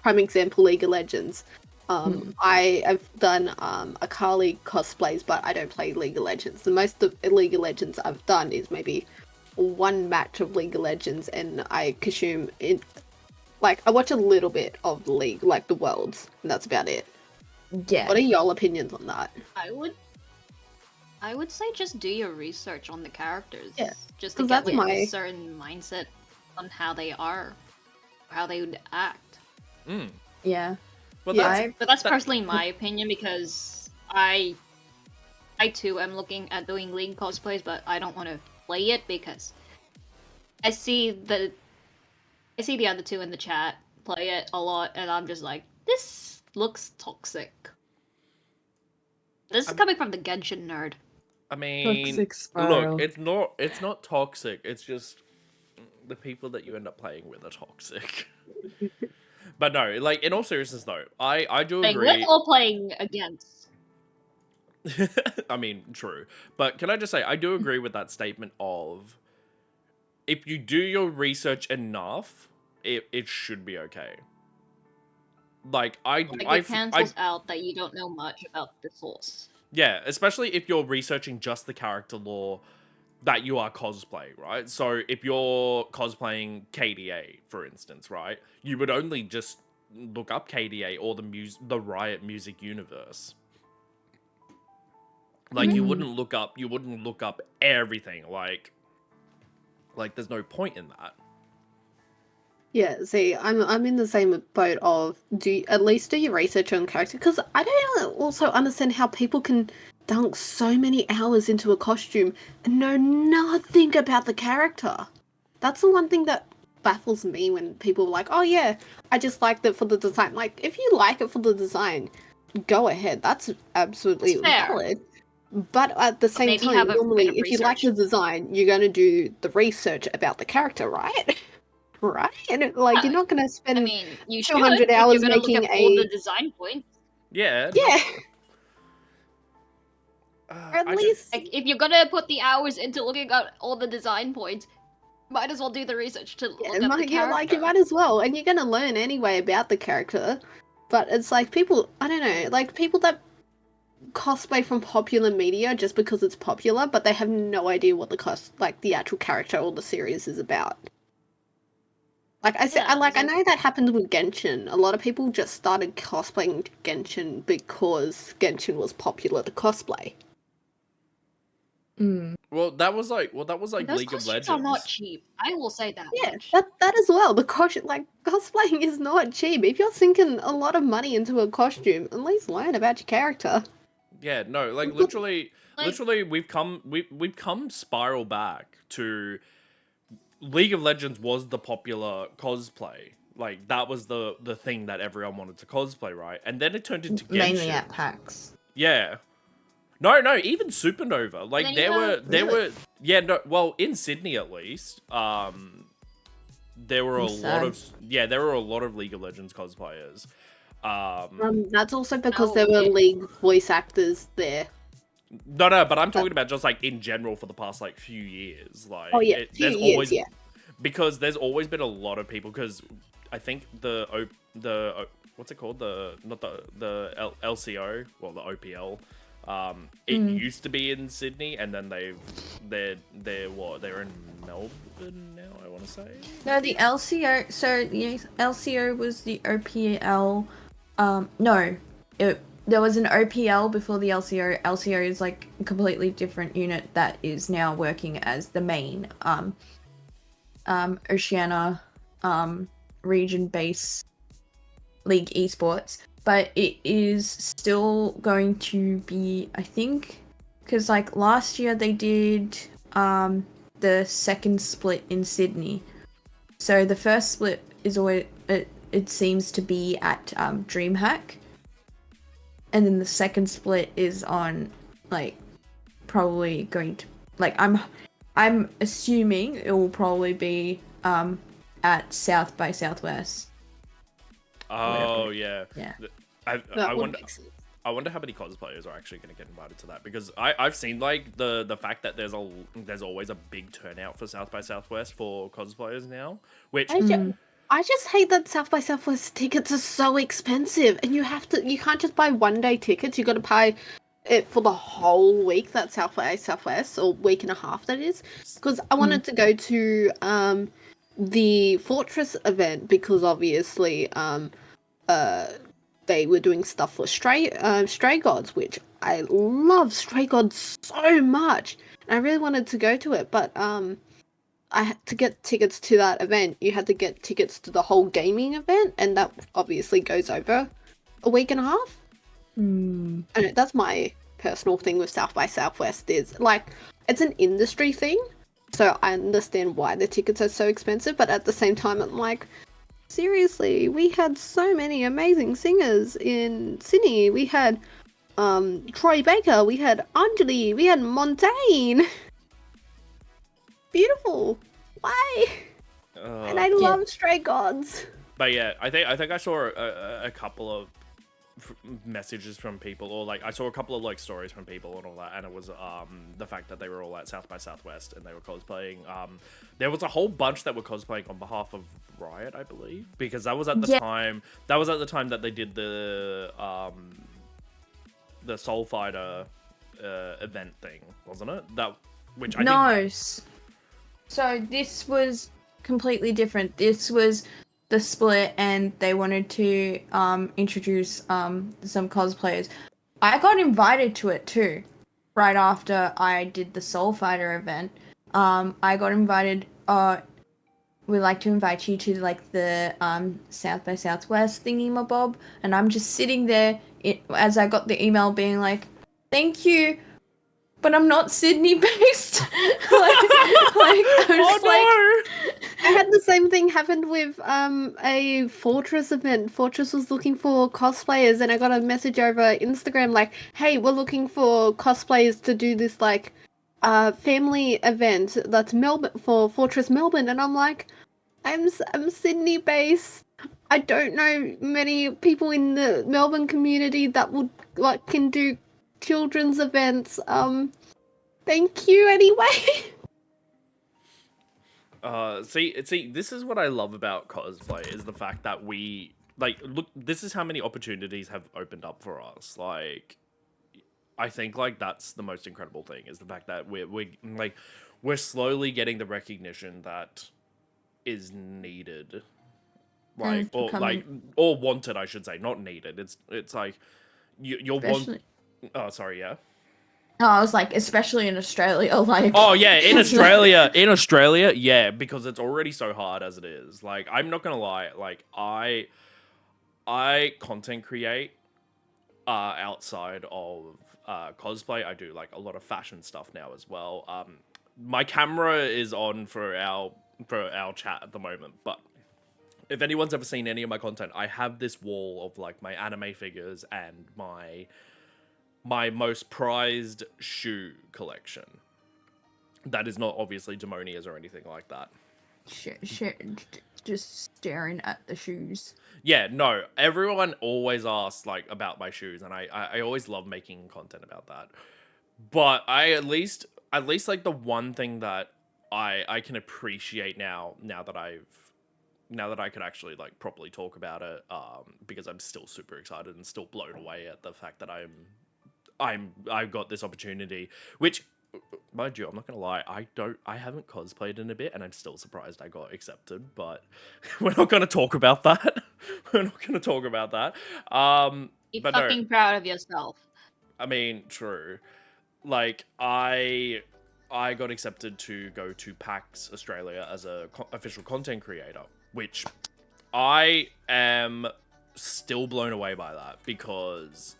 prime example, League of Legends. I have done Akali cosplays, but I don't play League of Legends. The most of League of Legends I've done is maybe one match of League of Legends, and I consume it. Like, I watch a little bit of the League, like the Worlds, and that's about it. Yeah. What are y'all opinions on that? I would say just do your research on the characters. Yeah, Just to 'cause get that's like, my- a certain mindset on how they are, how they would act. Yeah. well, Yeah, But that's that- personally my opinion because I too am looking at doing League cosplays, but I don't want to play it because I see the other two in the chat play it a lot, and I'm just like, this looks toxic. This is coming from the Genshin nerd. I mean, Toxic spiral. look, it's not toxic. It's just the people that you end up playing with are toxic. But no, like in all seriousness though, I do Playing agree. with or playing against? I mean, true. But can I just say, I do agree with that statement of if you do your research enough, it should be okay. Like, Like, it cancels out that you don't know much about the source. yeah, especially if you're researching just the character lore that you are cosplay, right? So if you're cosplaying KDA, for instance, right, you would only just look up KDA or the Riot music universe. Like you wouldn't look up everything. Like there's no point in that. Yeah, see, I'm in the same boat of at least do your research on character, because I don't also understand how people can dunk so many hours into a costume and know nothing about the character. That's the one thing that baffles me when people are like, oh yeah, I just liked it for the design. Like, if you like it for the design, go ahead. That's absolutely It's fair. valid. But at the same maybe time, have a bit normally, of if you like research. the design, you're going to do the research about the character, right? Right? And like, you're not going to spend I mean, you should 200 if hours you're gonna look making at all the a... design points. Yeah. Yeah, or at I least... Like, if you're gonna put the hours into looking at all the design points, might as well do the research to look Yeah, up the like, character. you might as well. And you're going to learn anyway about the character. But it's like people, I don't know, like people that cosplay from popular media just because it's popular, but they have no idea what the actual character or the series is about. Like I said, Yeah, I know that happened with Genshin. A lot of people just started cosplaying Genshin because Genshin was popular to cosplay. Well, that was like Those League of costumes Legends. are not cheap. I will say that Yeah, much. that as well. The costume, like cosplaying, is not cheap. If you're sinking a lot of money into a costume, at least learn about your character. Yeah, no, like literally, Like- we've come spiral back to League of Legends was the popular cosplay. Like that was the thing that everyone wanted to cosplay, right? And then it turned into Genshin. Mainly at PAX. Yeah. No, even Supernova. Like then there you were have- there were well, in Sydney at least, there were a lot of League of Legends cosplayers. That's also because Oh, there were okay. League voice actors there. No, but I'm talking about just like in general for the past like few years. Like, Oh yeah, few there's years, always yeah. because there's always been a lot of people. Because I think the what's it called, the LCO, well, the OPL. It used to be in Sydney, and then they're in Melbourne now, I want to say. No, the LCO. So the LCO was the OPL. No, there was an OPL before the LCO. LCO is like a completely different unit that is now working as the main Oceania region base league esports. But it is still going to be, I think, because like last year they did the second split in Sydney. So the first split is always it seems to be at DreamHack, and then the second split is on like probably going to like I'm assuming it will probably be at South by Southwest. Oh yeah. Yeah. I That would wonder. make sense. I wonder how many cosplayers are actually going to get invited to that, because I've seen like the fact that there's always a big turnout for South by Southwest for cosplayers now, which I just hate that South by Southwest tickets are so expensive, and you can't just buy 1 day tickets. You got to pay it for the whole week that South by Southwest, or week and a half that is. Because I wanted to go to the Fortress event, because obviously they were doing stuff for Stray Gods, which I love Stray Gods so much, and I really wanted to go to it, but I had to get tickets to that event. You had to get tickets to the whole gaming event, and that obviously goes over a week and a half. And that's my personal thing with South by Southwest, is like, it's an industry thing, so I understand why the tickets are so expensive, but at the same time I'm like, seriously, we had so many amazing singers in Sydney. We had Troy Baker, we had Anjali, we had Montaigne. Beautiful. Why? And I love Stray Gods. But yeah, I think I saw a couple of messages from people, or like I saw a couple of like stories from people and all that, and it was the fact that they were all at South by Southwest and they were cosplaying. There was a whole bunch that were cosplaying on behalf of Riot, I believe, because that was at the time that they did the Soul Fighter event thing, wasn't it? So this was completely different. This was the split, and they wanted to introduce some cosplayers. I got invited to it too, right after I did the Soul Fighter event. I got invited. We'd like to invite you to like the South by Southwest thingy-mabob, and I'm just sitting there as I got the email being like, "Thank you, but I'm not Sydney based." I had the same thing happened with a Fortress event. Fortress was looking for cosplayers, and I got a message over Instagram like, "Hey, we're looking for cosplayers to do this like family event that's Melbourne for Fortress Melbourne," and I'm like, I'm Sydney based. I don't know many people in the Melbourne community that would can do children's events. Thank you anyway. See, this is what I love about cosplay, is the fact that we look. This is how many opportunities have opened up for us. Like, I think like that's the most incredible thing, is the fact that we're slowly getting the recognition that is needed, or wanted, I should say, not needed. It's like you're want. Oh, sorry, yeah. Oh, I was like, especially in Australia, like. Oh yeah, in Australia, yeah, because it's already so hard as it is. Like, I'm not gonna lie, like I content create outside of cosplay. I do like a lot of fashion stuff now as well. My camera is on for our chat at the moment, but if anyone's ever seen any of my content, I have this wall of like my anime figures and my most prized shoe collection. That is not obviously Demonia's or anything like that. Just staring at the shoes. Yeah, no. Everyone always asks like about my shoes, and I always love making content about that. But I at least like the one thing that I can appreciate now that I could actually like properly talk about it, because I'm still super excited and still blown away at the fact that I've got this opportunity, which, mind you, I'm not gonna lie, I haven't cosplayed in a bit, and I'm still surprised I got accepted, but we're not gonna talk about that. Be But fucking proud of yourself. I mean, true. Like, I got accepted to go to PAX Australia as a official content creator, which I am still blown away by that, because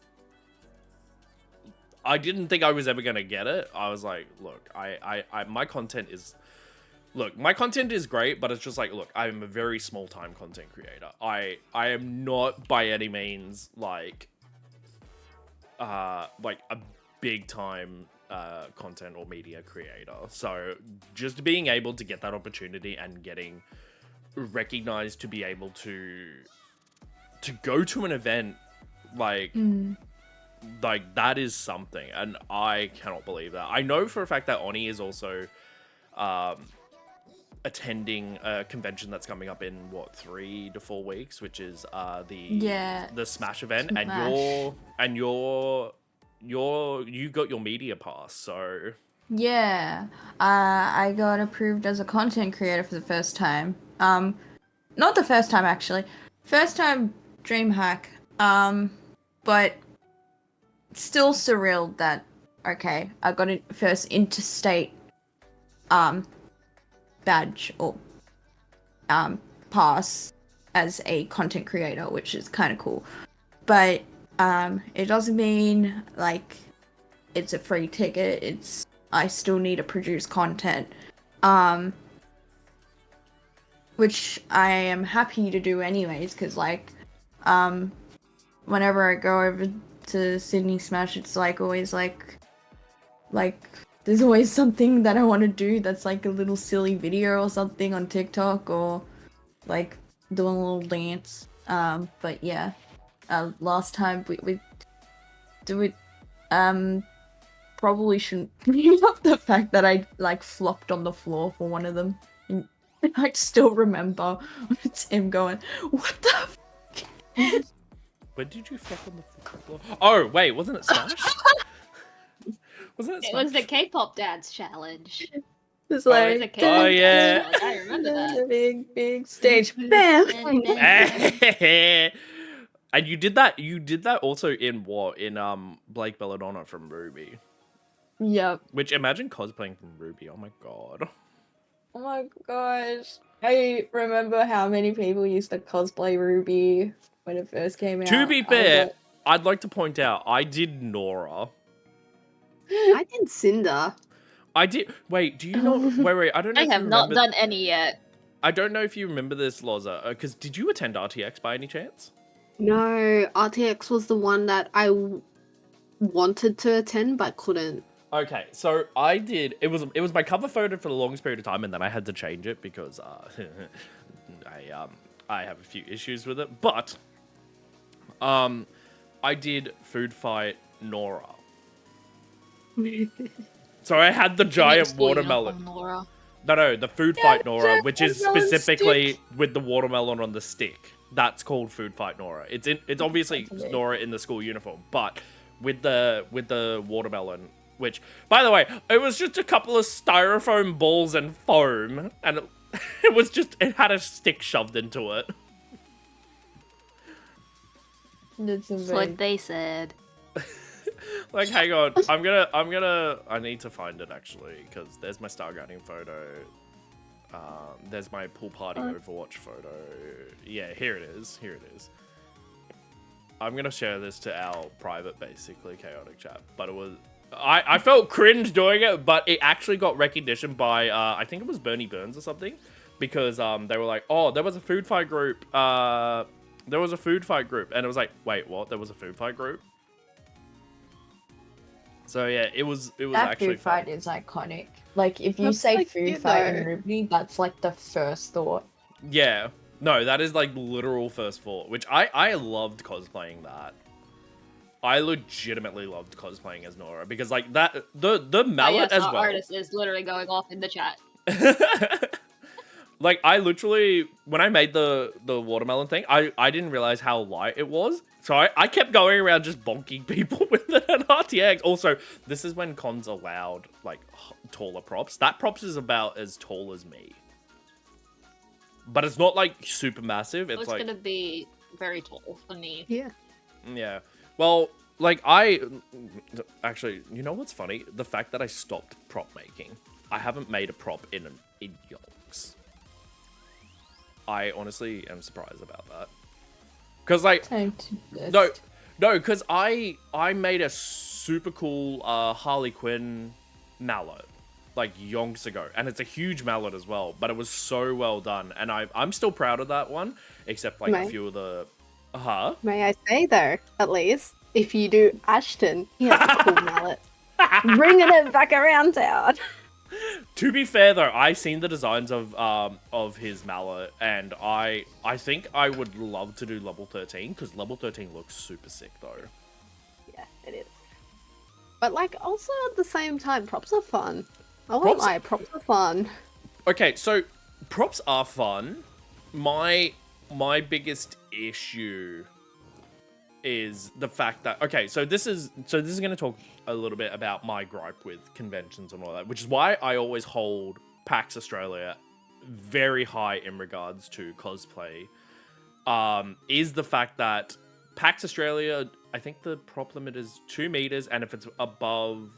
I didn't think I was ever going to get it. I was like, look, my content is great, but it's just like, look, I'm a very small time content creator. I am not by any means like a big time content or media creator. So just being able to get that opportunity and getting recognized to be able to go to an event like that is something, and I cannot believe that. I know for a fact that Oni is also attending a convention that's coming up in 3 to 4 weeks, which is the Smash event, Smash. and you got your media pass, so Yeah, I got approved as a content creator for the first time. Not the first time actually. First time DreamHack. But still surreal that okay, I got a first interstate badge or pass as a content creator, which is kind of cool. But it doesn't mean like it's a free ticket. I still need to produce content, which I am happy to do anyways, because like whenever I go over to Sydney Smash, it's like always like there's always something that I want to do that's like a little silly video or something on TikTok, or like doing a little dance. But yeah, last time we probably shouldn't bring up the fact that I like flopped on the floor for one of them. And I still remember Tim going, "What the f-?" when did you flop on the floor? Oh wait, wasn't it Smash? Wasn't it It Smash? was the K-pop dance challenge. It's It was like, a K-pop Oh, dance yeah. challenge. I remember that. big stage, bam. And you did that also in what? In Blake Belladonna from Ruby. Yep. Which, imagine cosplaying from Ruby. Oh my god. Oh my gosh. I remember how many people used to cosplay Ruby when it first came out. To be fair, I'd like to point out I did Nora. I did Cinder. I did. Wait, do you know? Wait. I don't know. I if have you not remember, done any yet. I don't know if you remember this, Loza. Because did you attend RTX by any chance? No, RTX was the one that I wanted to attend but couldn't. Okay, so I did. It was my cover photo for the longest period of time, and then I had to change it because I have a few issues with it. But I did Food Fight Nora. So I had the giant watermelon. Nora. No, the Food Fight Nora, giant which is watermelon specifically stick. with the watermelon on the stick. That's called Food Fight Nora. It's obviously That's Nora in the school uniform, but with the watermelon. Which, by the way, it was just a couple of styrofoam balls and foam, and it had a stick shoved into it. That's That's what they said. Like, hang on, I need to find it actually, because there's my Star Guardian photo. There's my pool party Overwatch photo. Yeah, here it is. I'm gonna share this to our private, basically, chaotic chat. But it was, I felt cringe doing it, but it actually got recognition by, I think it was Bernie Burns or something, because they were like, oh, there was a food fight group. And it was like, wait, what? There was a food fight group? So yeah, it was that actually food fight fun. is iconic. Like if you That's say like food you fight know. in Ruby, that's like the first thought. Yeah. No, that is like literal first thought, which I loved cosplaying that. I legitimately loved cosplaying as Nora because like that the mallet as our well. artist is literally going off in the chat. Like I literally, when I made the watermelon thing, I didn't realize how light it was. So I kept going around just bonking people with an RTX. Also, this is when cons allowed like taller props. That props is about as tall as me. But it's not like super massive. It's like gonna be very tall for me. Yeah. yeah. Well, like actually, you know what's funny? The fact that I stopped prop making. I haven't made a prop in yonks. I honestly am surprised about that. Cause like Time to no, because I made a super cool Harley Quinn mallet like yonks ago, and it's a huge mallet as well. But it was so well done, and I'm still proud of that one. Except like a few of the May I say though, at least if you do Ashton, he has a cool mallet. Bringing it back around town. To be fair though, I seen the designs of his mallet, and I think I would love to do level 13 because level 13 looks super sick though. Yeah, it is. But like, also at the same time, props are fun. I won't lie, props are fun. Okay, so props are fun. My biggest issue is the fact that so this is going to talk a little bit about my gripe with conventions and all that, which is why I always hold PAX Australia very high in regards to cosplay. Is the fact that PAX Australia, I think the prop limit is 2 meters, and if it's above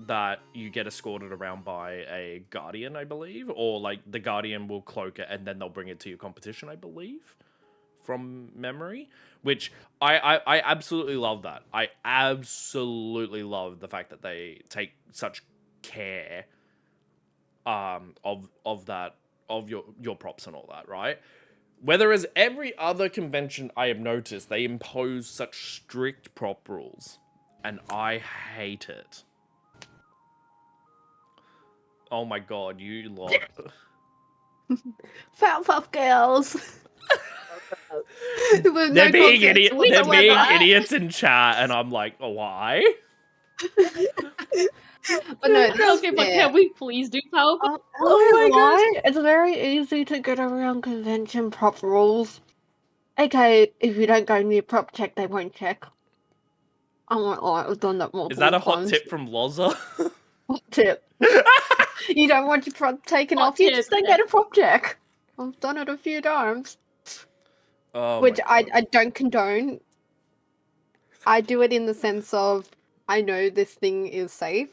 that, you get escorted around by a guardian, I believe, or like the guardian will cloak it and then they'll bring it to your competition, I believe, from memory. Which I absolutely love that. I absolutely love the fact that they take such care of that, of your props and all that, right? Whereas every other convention I have noticed, they impose such strict prop rules, and I hate it. Oh my god, you lot. Fat puff girls. They're being idiots in chat, and I'm like, oh, why? But no, Okay, but can we please do Powerpuff? Oh my god! It's very easy to get around convention prop rules. Okay, if you don't go near prop check, they won't check. I won't lie, I've done that multiple times. Is that a hot tip from Loza? Hot tip. You don't want your prop taken Hot off, you tip, just don't get a prop check. I've done it a few times. Oh, which I don't condone. I do it in the sense of, I know this thing is safe.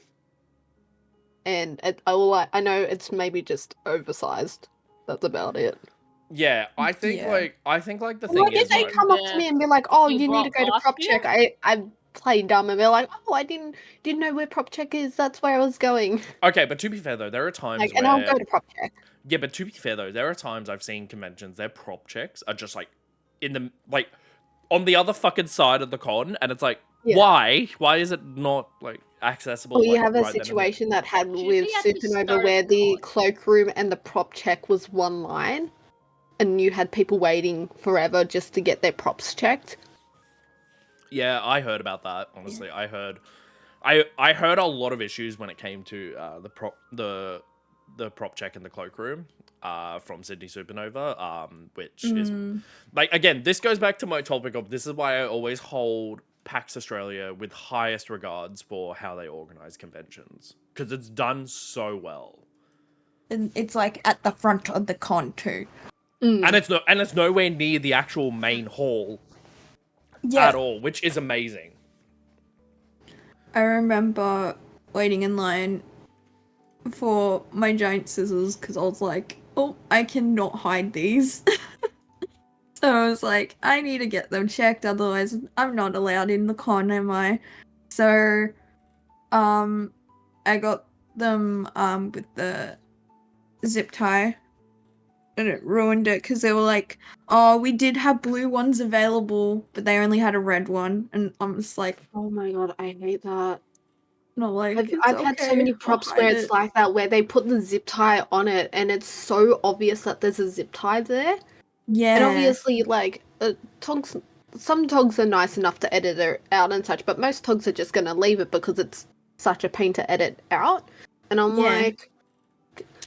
And I know it's maybe just oversized. That's about it. Yeah, I think like the thing Like is, if they come up to me and be like, "Oh, you need to go to prop check," I play dumb and be like, "Oh, I didn't know where prop check is. That's where I was going." Okay, but to be fair though, there are times Like, where... and I'll go to prop check. Yeah, but to be fair though, there are times I've seen conventions, their prop checks are just like in the like on the other fucking side of the con, and it's like, why? Why is it not like accessible? Well, you like, have a right situation that had with Usually at the Supernova start where of the the cloakroom and the prop check was one line, and you had people waiting forever just to get their props checked. Yeah, I heard about that. Honestly, I heard a lot of issues when it came to the prop check in the cloakroom from Sydney Supernova, which is like, again, this goes back to my topic of, this is why I always hold PAX Australia with highest regards for how they organize conventions, because it's done so well. And it's like at the front of the con too. And it's nowhere near the actual main hall at all, which is amazing. I remember waiting in line for my giant scissors because I was like, oh, I cannot hide these. So I was like, I need to get them checked, otherwise I'm not allowed in the con, am I? So, I got them, with the zip tie, and it ruined it because they were like, oh, we did have blue ones available, but they only had a red one, and I'm just like, Oh my god, I hate that. no, like, I've had so many props where it's like that, where they put the zip tie on it, and it's so obvious that there's a zip tie there. Yeah. And obviously, like, togs, some togs are nice enough to edit it out and such, but most togs are just going to leave it because it's such a pain to edit out. And I'm like,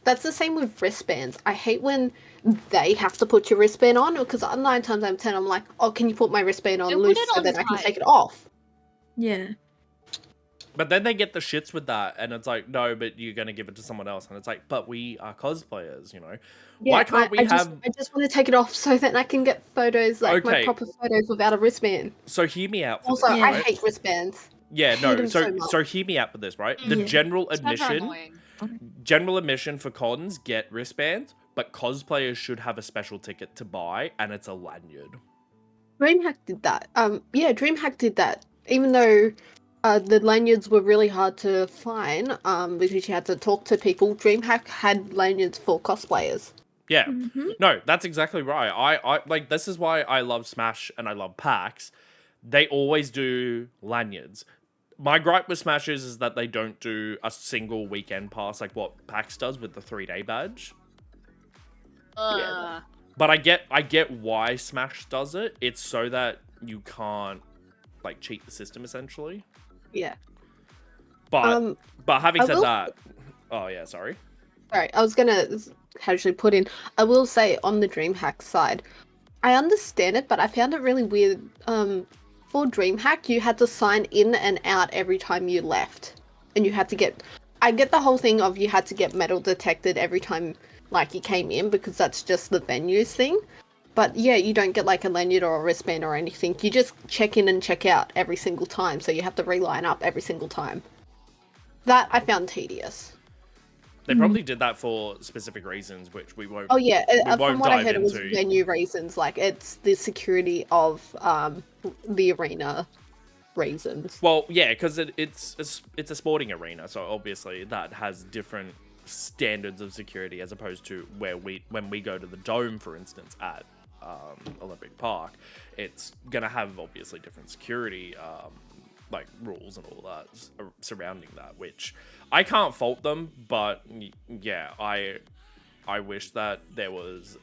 that's the same with wristbands. I hate when they have to put your wristband on, because 9 times out of 10, I'm like, oh, can you put my wristband on loose so that I can take it off? Yeah. But then they get the shits with that, and it's like, no, but you're going to give it to someone else. And it's like, but we are cosplayers, you know? Yeah, why can't we have... I just want to take it off so that I can get photos, like my proper photos without a wristband. So hear me out for also, this, I right? hate wristbands. Yeah, no, so hear me out with this, right? The general admission for cons get wristbands, but cosplayers should have a special ticket to buy, and it's a lanyard. DreamHack did that. DreamHack did that. Even though the lanyards were really hard to find, because you had to talk to people, DreamHack had lanyards for cosplayers. Yeah, no, that's exactly right. I like, this is why I love Smash and I love PAX. They always do lanyards. My gripe with Smash is that they don't do a single weekend pass like what PAX does with the 3-day badge. But I get why Smash does it. It's so that you can't like cheat the system essentially. Yeah. But having said that, oh yeah, sorry. Sorry, I was gonna casually put in. I will say on the DreamHack side, I understand it, but I found it really weird. For DreamHack, you had to sign in and out every time you left, and you had to get. I get the whole thing of you had to get metal detected every time like you came in because that's just the venues thing. But yeah, you don't get like a lanyard or a wristband or anything. You just check in and check out every single time, so you have to reline up every single time. That I found tedious. They probably did that for specific reasons, which we won't. Oh yeah, we won't from what I dive heard, it was into. venue reasons. Like it's the security of the arena reasons. Well, yeah, because it's a sporting arena, so obviously that has different standards of security as opposed to when we go to the Dome, for instance, at Olympic Park. It's gonna have obviously different security like rules and all that surrounding that, which I can't fault them, but yeah, I wish that there was.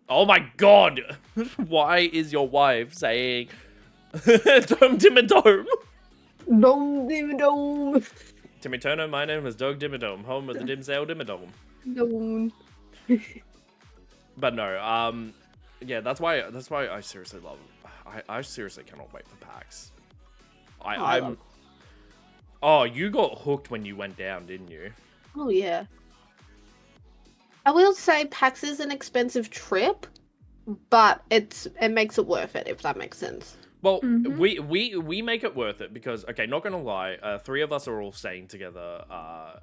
Oh my god! Why is your wife saying Dome Dimmadome? Dome Dimmadome. Timmy Turner, my name is Doug Dimmadome, home of the Dimsdale Dimmadome. Dome. But no, yeah, that's why I seriously love. I seriously cannot wait for PAX. I'm. Oh, you got hooked when you went down, didn't you? Oh yeah. I will say PAX is an expensive trip, but it makes it worth it if that makes sense. Well, we make it worth it because, okay, not gonna lie, 3 of us are all staying together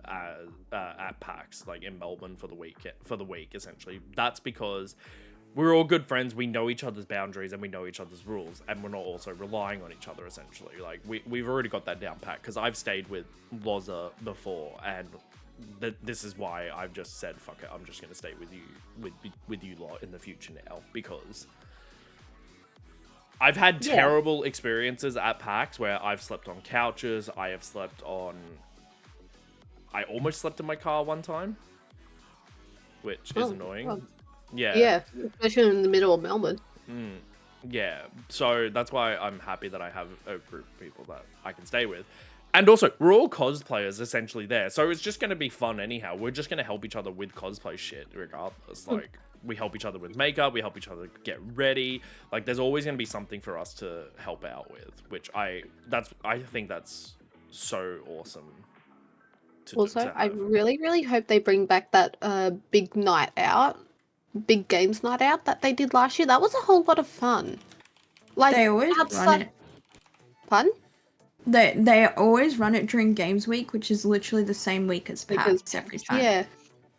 at PAX, like in Melbourne for the week essentially. That's because we're all good friends. We know each other's boundaries and we know each other's rules, and we're not also relying on each other essentially. Like we've already got that down pat because I've stayed with Loza before, and this is why I've just said fuck it. I'm just gonna stay with you lot in the future now because I've had terrible experiences at PAX where I've slept on couches. I almost slept in my car one time, which is annoying. Well, yeah. Yeah, especially in the middle of Melbourne. Yeah, so that's why I'm happy that I have a group of people that I can stay with. And also, we're all cosplayers essentially there, so it's just going to be fun anyhow. We're just going to help each other with cosplay shit regardless. Like, we help each other with makeup, we help each other get ready. Like, there's always going to be something for us to help out with, which I think that's so awesome. Also, I really, really hope they bring back that big night out. Big games night out that they did last year. That was a whole lot of fun. Like They always run it. Fun? They always run it during Games Week, which is literally the same week as PAX every time. Yeah.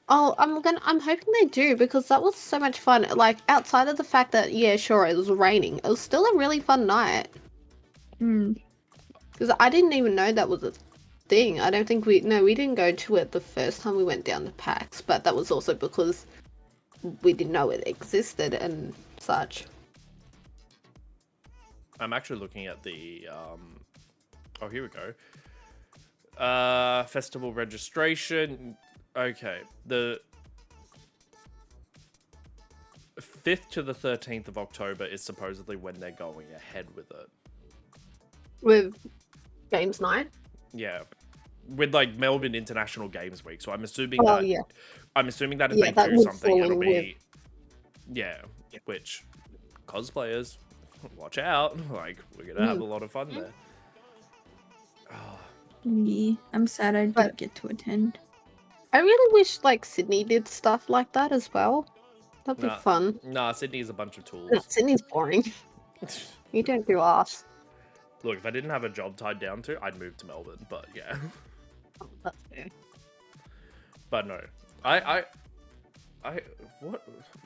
Oh, I'm hoping they do because that was so much fun. Like outside of the fact that yeah, sure, it was raining, it was still a really fun night. Because I didn't even know that was a thing. I don't think we didn't go to it the first time we went down to PAX, but that was also because we didn't know it existed and such. I'm actually looking at the oh, here we go. Festival registration. Okay, the 5th to the 13th of October is supposedly when they're going ahead with it. With Games Night? Yeah. With like Melbourne International Games Week. So I'm assuming I'm assuming that if they do something, it'll be which cosplayers, watch out. Like, we're gonna have a lot of fun there. Yeah, I'm sad I didn't get to attend. I really wish like Sydney did stuff like that as well. That'd be fun. Nah, Sydney's a bunch of tools. No, Sydney's boring. You don't do arse. Look, if I didn't have a job tied down to, I'd move to Melbourne, but yeah. Oh, that's fair. But no.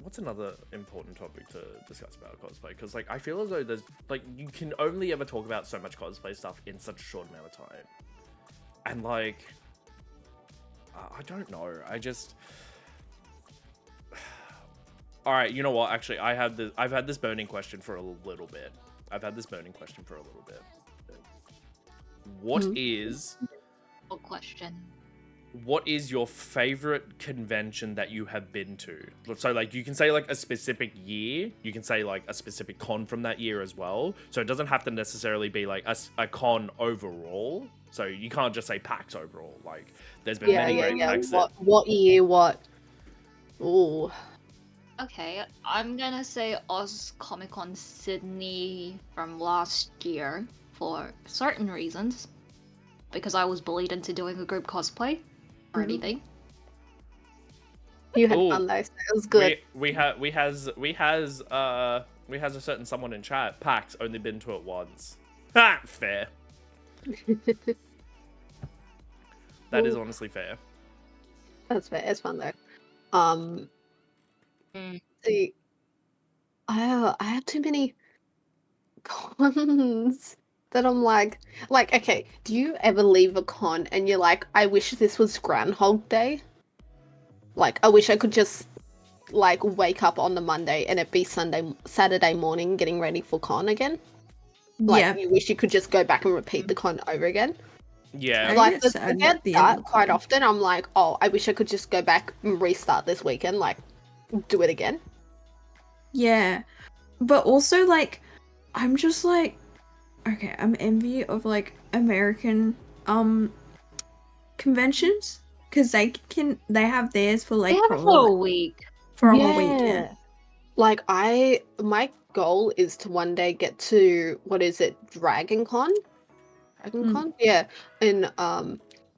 What's another important topic to discuss about cosplay? Because like I feel as though there's like you can only ever talk about so much cosplay stuff in such a short amount of time. And like I don't know. I just all right, you know what? Actually, I've had this burning question for a little bit. What Mhm. is Good question. your favorite convention that you have been to? So like you can say like a specific year, you can say like a specific con from that year as well. So it doesn't have to necessarily be like a con overall. So you can't just say PAX overall. Like there's been many great PAX that What year? What? Ooh. Okay, I'm gonna say Oz Comic Con Sydney from last year for certain reasons. Because I was bullied into doing a group cosplay or anything. You had Ooh. fun though, so it was good. we has a certain someone in chat. PAX only been to it once. Ha! Fair. That is Ooh. honestly fair. That's fair. It's fun though. Mm. See, I have too many cons that I'm like, okay, do you ever leave a con and you're like, I wish this was Groundhog Day? Like, I wish I could just like wake up on the Monday and it be Saturday morning getting ready for con again. Like, Yeah. you wish you could just go back and repeat the con over again. Yeah. I Like, get I sad get at the end that of the quite con. often. I'm like, oh, I wish I could just go back and restart this weekend, like, do it again. Yeah. But also, like, I'm just like, okay, I'm envy of like American conventions because they have theirs for They like have it for a probably week. for a whole week. Yeah. Like, my goal is to one day get to, what is it, Dragon Con? Yeah. And,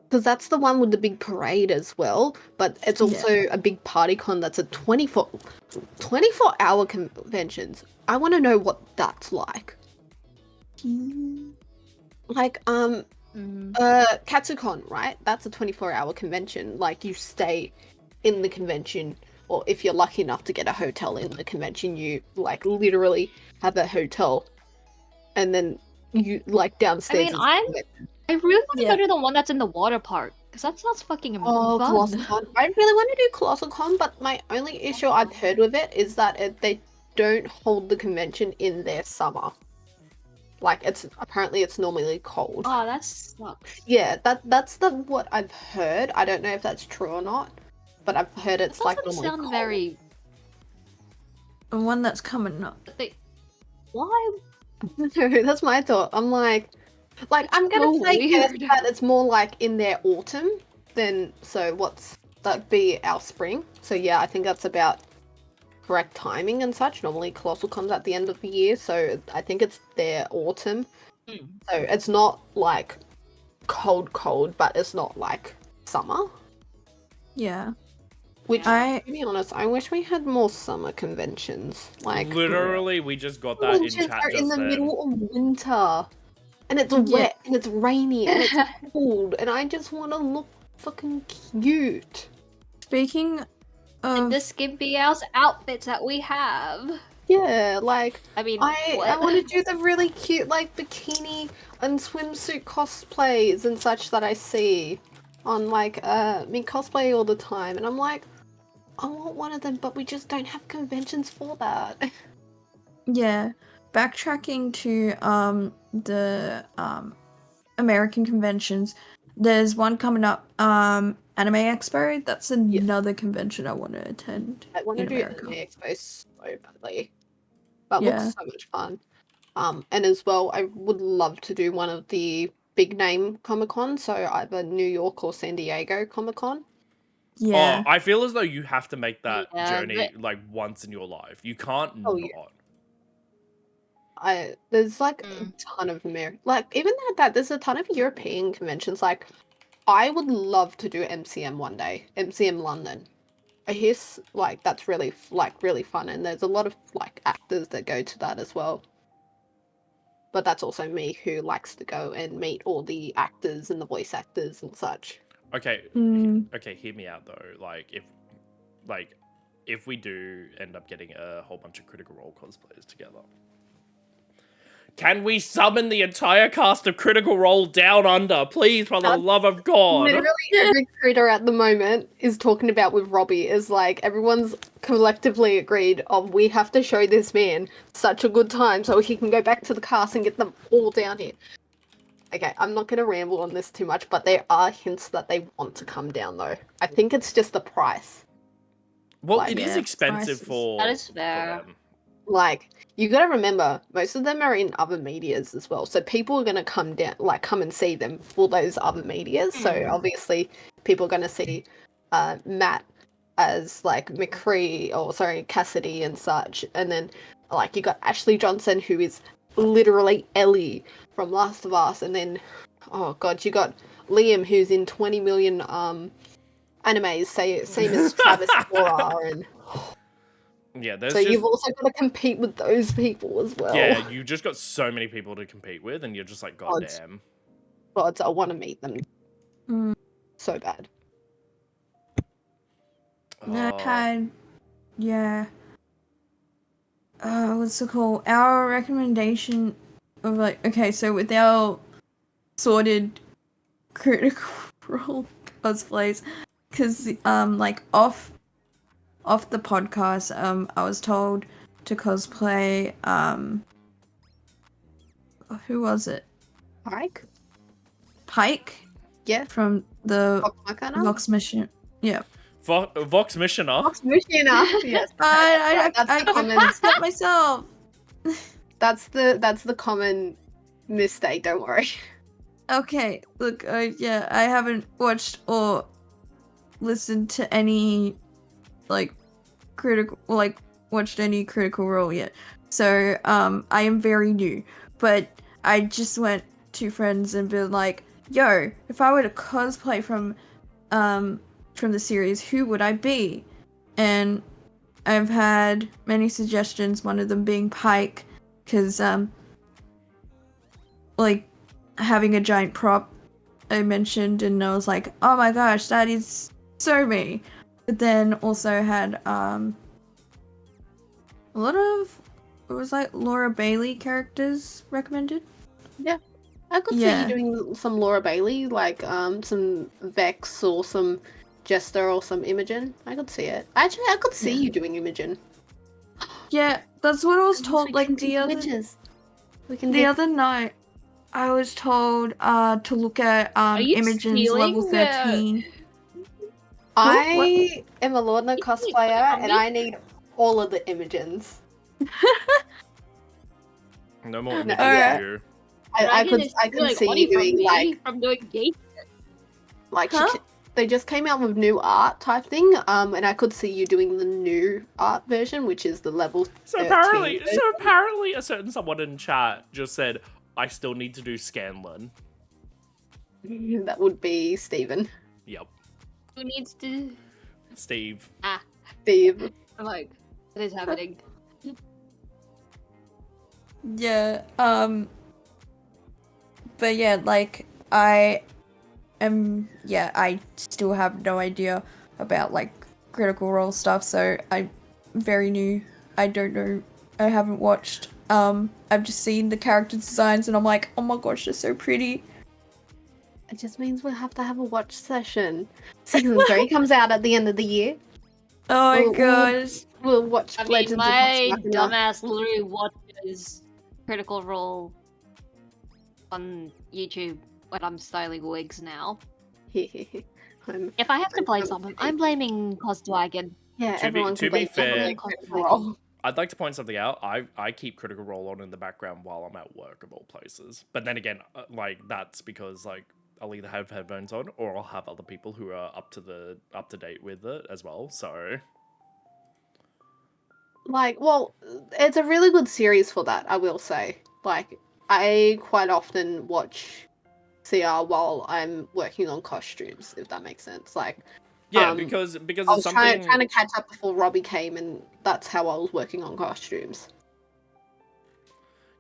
because that's the one with the big parade as well, but it's also a big party con that's a 24-hour conventions. I want to know what that's like. Like, Katsucon, right? That's a 24-hour convention. Like, you stay in the convention, or if you're lucky enough to get a hotel in the convention, you, like, literally have a hotel, and then you, like, I downstairs mean, is I really want to go to the one that's in the water park because that sounds fucking fun. Colossal Con. I really want to do Colossal Con, but my only issue I've heard with it is that they don't hold the convention in their summer. Like, apparently it's normally cold. Oh, that sucks. Yeah, that's what I've heard. I don't know if that's true or not, but I've heard it's That like doesn't normally sound cold. very. The one that's coming up. Why? No, that's my thought. I'm like I'm gonna so say guess weird. that it's more like in their autumn than that'd be our spring. So yeah, I think that's about correct timing and such. Normally Colossal comes at the end of the year, so I think it's their autumn. Mm. So it's not like cold, but it's not like summer. Yeah. Which, I to be honest, I wish we had more summer conventions. Like, Literally, we just got that in conventions chat are in just the then. middle of winter, and it's wet, and it's rainy, and it's cold, and I just want to look fucking cute. Speaking Like of the skimpy ass outfits that we have. Yeah, like I mean, I what? want to do the really cute like bikini and swimsuit cosplays and such that I see on like me cosplay all the time, and I'm like, I want one of them, but we just don't have conventions for that. yeah, backtracking to the American conventions. There's one coming up, Anime Expo. That's another convention I want to attend I want to in do America. Anime Expo so badly. That Yeah. looks so much fun. And as well, I would love to do one of the big name Comic Con, so either New York or San Diego Comic Con. Yeah. Oh, I feel as though you have to make that Yeah, journey like once in your life. You can't Oh, not. yeah. There's like a ton of like even at that, there's a ton of European conventions. Like, I would love to do MCM one day, MCM London. I hear like that's really really fun, and there's a lot of like actors that go to that as well. But that's also me who likes to go and meet all the actors and the voice actors and such. Okay, Mm. okay, hear me out though. Like, if we do end up getting a whole bunch of Critical Role cosplayers together, can we summon the entire cast of Critical Role down under, please, for the love of God? Literally every creator at the moment is talking about with Robbie is like everyone's collectively agreed of we have to show this man such a good time so he can go back to the cast and get them all down here. Okay, I'm not going to ramble on this too much, but there are hints that they want to come down, though. I think it's just the price. Well, Like, it is yeah, expensive prices. for That is fair. them. Like, you got to remember, most of them are in other medias as well. So people are going to come down, like, come and see them for those other medias. So obviously, people are going to see Matt as, like, Cassidy and such. And then, like, you got Ashley Johnson, who is literally Ellie from Last of Us. And then, oh god, you got Liam, who's in 20 million animes, same as Travis Bora. And Yeah, there's so just you've also got to compete with those people as well. yeah, you just got so many people to compete with, and you're just like, Odds. goddamn. Gods, I want to meet them Mm. so bad. I had, yeah. What's it called? Our recommendation of like, okay, so with our sorted critical role cosplays, because like off the podcast, I was told to cosplay who was it? Pike? Pike Yeah. from the Vox Vox Mission. Yeah. Vox Missioner. Missioner. Yes. I That's the common. messed up myself. That's the common mistake. Don't worry. Okay, look, yeah, I haven't watched or listened to any, like, watched any Critical Role yet. So, I am very new. But I just went to friends and been like, yo, if I were to cosplay from the series, who would I be? And I've had many suggestions, one of them being Pike, because, like, having a giant prop I mentioned, and I was like, oh my gosh, that is so me. But then also had a lot of, it was like Laura Bailey characters recommended. I could see Yeah. you doing some Laura Bailey, like some Vex or some Jester or some Imogen. I could see it. Actually, I could see Yeah. you doing Imogen. Yeah, that's what I was We told. Like can do the other witches. We can the do. other night, I was told to look at you Imogen's level stealing, 13. I am a Lordna You stealing cosplayer, from and me? I need all of the Imogens. No more No, images yeah. of you. I could see you doing like from doing gay. Huh? they just came out with new art type thing, and I could see you doing the new art version, which is the level. So 13 apparently, a certain someone in chat just said, "I still need to do Scanlan." version. That would be Steven. Yep, Who needs to? Steve. Steve. I'm like, what is happening? Yeah. But yeah, like I still have no idea about like Critical Role stuff, so I'm very new. I don't know. I haven't watched. I've just seen the character designs and I'm like, oh my gosh, they're so pretty. It just means we'll have to have a watch session. Season 3 comes out at the end of the year. Oh my We'll- gosh. We'll watch I mean, Legends my of Vox Machina. dumbass literally watches Critical Role on YouTube when I'm styling wigs now. I'm- If I have to blame someone, I'm blaming Cosdwagon. yeah, To be- everyone to can be blame fair- everyone Critical Role. I'd like to point something out. I keep Critical Role on in the background while I'm at work, of all places. But then again, like that's because like I'll either have headphones on or I'll have other people who are up to date with it as well. So Like, well, it's a really good series for that, I will say. Like, I quite often watch CR while I'm working on costumes, if that makes sense. Like, yeah, Um, because I it's was something. trying to catch up before Robbie came, and that's how I was working on costumes.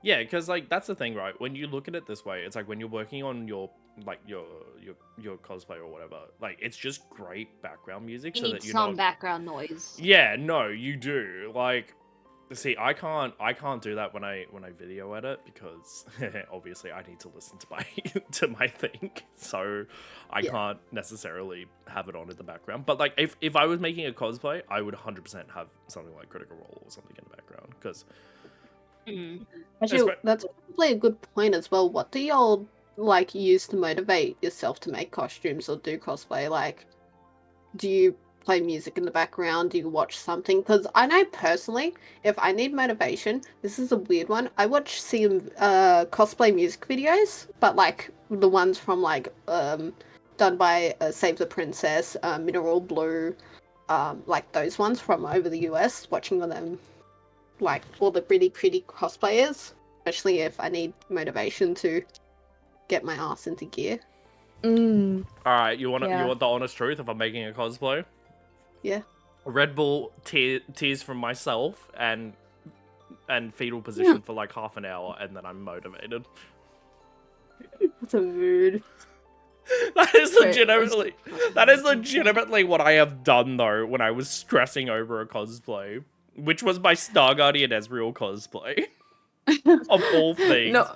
Yeah, because like that's the thing, right? When you look at it this way, it's like when you're working on your cosplay or whatever, like it's just great background music You so need that you're some not. background noise. Yeah, no, you do. Like, see, I can't do that when I video edit because obviously I need to listen to my to my thing, so I Yeah. can't necessarily have it on in the background. But like, if I was making a cosplay, I would 100% have something like Critical Role or something in the background because Mm. Actually, what- that's probably a good point as well. What do y'all like use to motivate yourself to make costumes or do cosplay? Like, do you play music in the background? Do you watch something? Because I know personally, if I need motivation, this is a weird one. I watch some cosplay music videos, but like the ones from like done by Save the Princess, Mineral Blue, like those ones from over the US. Watching them, like all the really pretty cosplayers, especially if I need motivation to get my ass into gear. Mm, All right, you want Yeah. the honest truth? If I'm making a cosplay, Yeah. Red Bull tears from myself and fetal position for like half an hour, and then I'm motivated. That's a mood. That is Wait, legitimately what I have done though when I was stressing over a cosplay, which was my Star Guardian Ezreal cosplay of all things. no,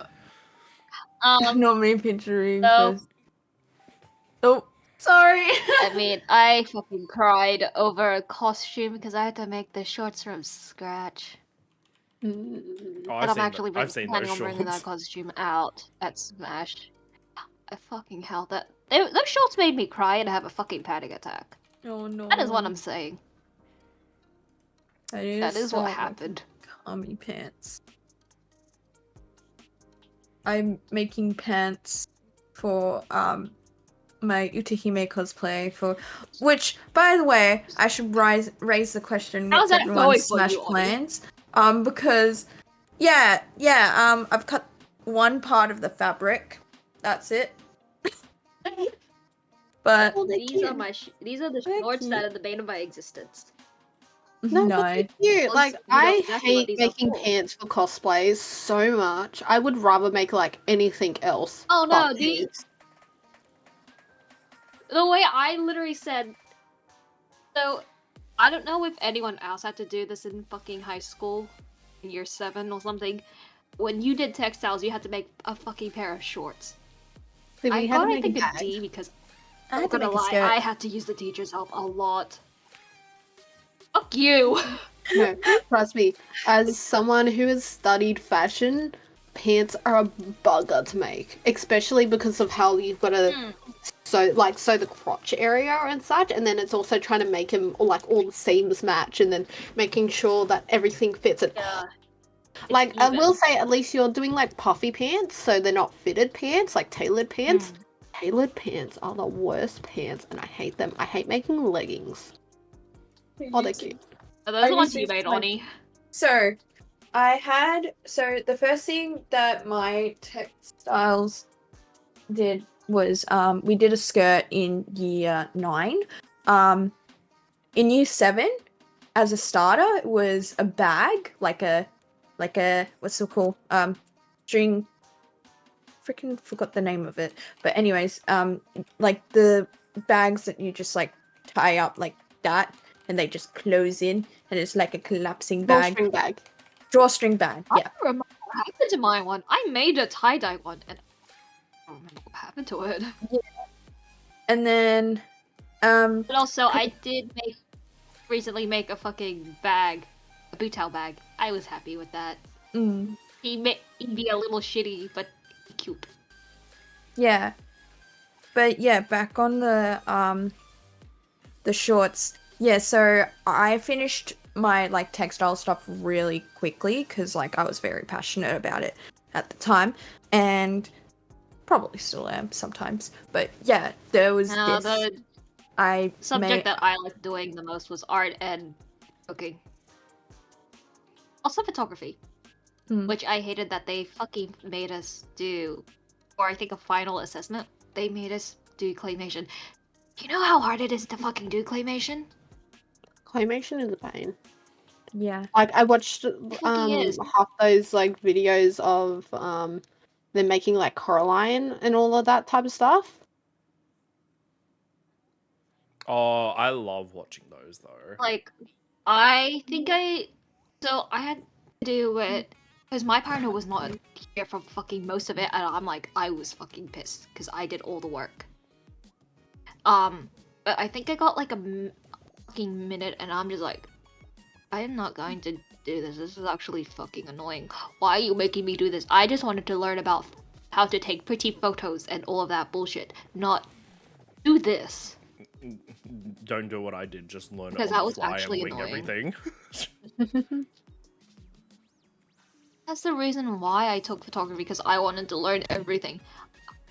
not me picturing So- first. Oh, sorry. I mean, I fucking cried over a costume because I had to make the shorts from scratch. Mm. Oh, And I'm actually I've seen planning those on bringing that shorts. costume out at Smash. I fucking hell that those shorts made me cry and have a fucking panic attack. Oh no. That is what I'm saying. I need That to is what start happened. Army pants. I'm making pants for my Utahime cosplay for which, by the way, I should raise the question How's what's that going everyone's for Smash you, Ollie? plans? Because I've cut one part of the fabric. That's it. But These are these are the They're shorts cute. that are the bane of my existence. No, no. but they're cute. Because Like, you know I exactly what hate these are making for. pants for cosplays so much. I would rather make like anything else. Oh no, but these pants. the way I literally said. So, I don't know if anyone else had to do this in fucking high school, in year 7 or something. When you did textiles, you had to make a fucking pair of shorts. So we I had got, to I make think, a a bag. D because, I I'm had to gonna make a lie, skirt. I had to use the teacher's help a lot. Fuck you! No, trust me. As someone who has studied fashion, pants are a bugger to make, especially because of how you've got to sew the crotch area and such, and then it's also trying to make them like all the seams match, and then making sure that everything fits. And Yeah. like I will even. say, at least you're doing like puffy pants, so they're not fitted pants, like tailored pants. Tailored pants are the worst pants, and I hate them. I hate making leggings. Oh, they're cute. Are those I the ones used you to made, like- Oni? So, the first thing that my textiles did was we did a skirt in year 9. In year 7, as a starter, it was a bag, like a what's it called? String. Freaking forgot the name of it. But anyways, like the bags that you just like tie up like that, and they just close in, and it's like a collapsing bag. Drawstring bag. Drawstring bag, I yeah. don't remember what happened to my one. I made a tie-dye one, and I don't remember what happened to it. And then, But also, I did recently make a fucking bag, a boot towel bag. I was happy with that. He'd be a little shitty, but cute. yeah. But yeah, back on the shorts. Yeah, so I finished my like textile stuff really quickly because like I was very passionate about it at the time, and probably still am sometimes. But yeah, there was this. The I subject that I liked doing the most was art and cooking. Also photography. Which I hated that they fucking made us do, or I think a final assessment, they made us do claymation. You know how hard it is to fucking do claymation? Claymation is a pain. Yeah. Like I watched fucking is. half those like videos of them making like Coraline and all of that type of stuff. Oh, I love watching those though. Like, I think so I had to do it, because my partner was not here for fucking most of it, and I was fucking pissed, because I did all the work. But I think I got like a fucking minute, and I'm just like, I am not going to do this. This is actually fucking annoying. Why are you making me do this? I just wanted to learn about how to take pretty photos and all of that bullshit. Not do this. Don't do what I did. Just learn Because it that on the was fly actually and wing annoying. everything. That's the reason why I took photography, because I wanted to learn everything.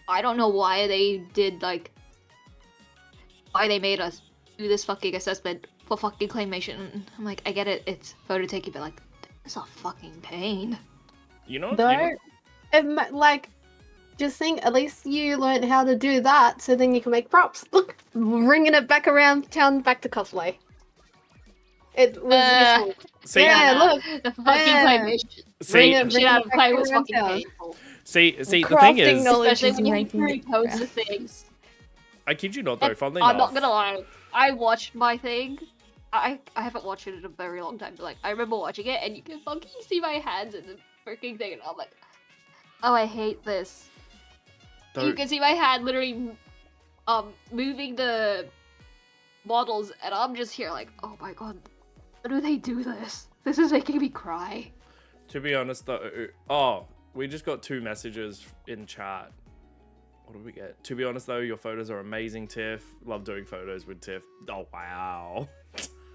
I don't know why they did, like, why they made us do this fucking assessment for fucking claymation. I'm like, I get it, it's photo taking, but like, it's a fucking pain. You know, Like, just think, at least you learned how to do that, so then you can make props. Look, bringing it back around town, back to cosplay. It was useful. see, Yeah, look. The fucking Yeah. claymation. see, Bring Shit out of it clay back was around fucking town. painful. see. The thing Crafting is, knowledge Especially is when you have making to it repose crap. the things. I kid you not though. And Funnily I'm enough, not gonna lie, I watched my thing. I haven't watched it in a very long time, but like I remember watching it, and you can fucking see my hands in the freaking thing, and I'm like, oh, I hate this. though, You can see my hand literally, moving the models, and I'm just here like, oh my god, how do they do this? This is making me cry. to be honest though, we just got 2 messages in chat. What did we get? To be honest though, your photos are amazing, Tiff. Love doing photos with Tiff. Oh wow.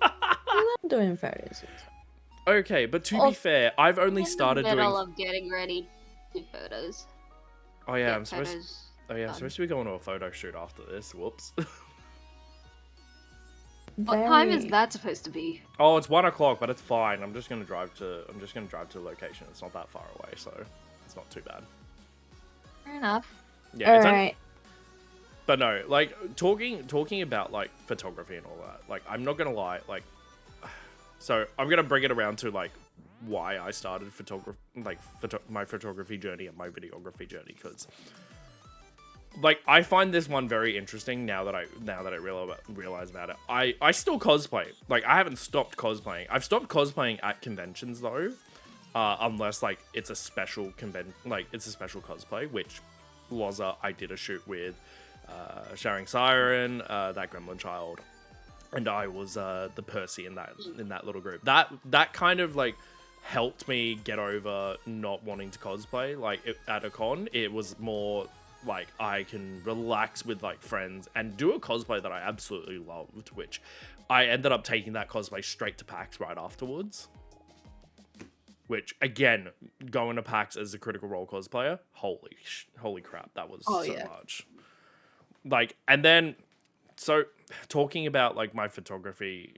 I love doing photos. Okay, but to Oh. be fair, I've only In the started doing. middle of getting ready to do photos. Oh yeah, Get I'm supposed. photos Oh yeah, I'm done. supposed to be going to a photo shoot after this. Whoops. What time is Very- that supposed to be? Oh, it's 1 o'clock, but it's fine. I'm just gonna drive to the location. It's not that far away, so it's not too bad. Fair enough. Yeah, it's Alright. but no, like talking about like photography and all that. Like, I'm not gonna lie. Like, so I'm gonna bring it around to like why I started my photography journey and my videography journey, because like I find this one very interesting now that I realize about it. I still cosplay. Like, I haven't stopped cosplaying. I've stopped cosplaying at conventions though, unless like it's a special it's a special cosplay, which Loza I did a shoot with, Sharing Siren, that gremlin child, and I was the Percy in that little group. That kind of like helped me get over not wanting to cosplay. Like at a con, it was more like I can relax with like friends and do a cosplay that I absolutely loved, which I ended up taking that cosplay straight to PAX right afterwards. Which, again, going to PAX as a Critical Role cosplayer, holy crap, that was so much. Like, and then, so talking about like my photography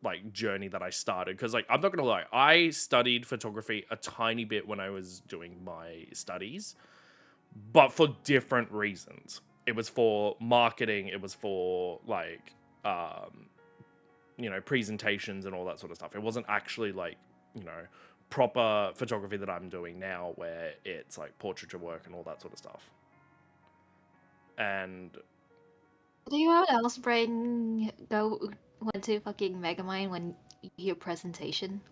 like journey that I started, because like I'm not gonna lie, I studied photography a tiny bit when I was doing my studies, but for different reasons. It was for marketing, it was for like presentations and all that sort of stuff. It wasn't actually like, proper photography that I'm doing now, where it's like portraiture work and all that sort of stuff. And Do you have else brain went to fucking Megamind when you hear presentation?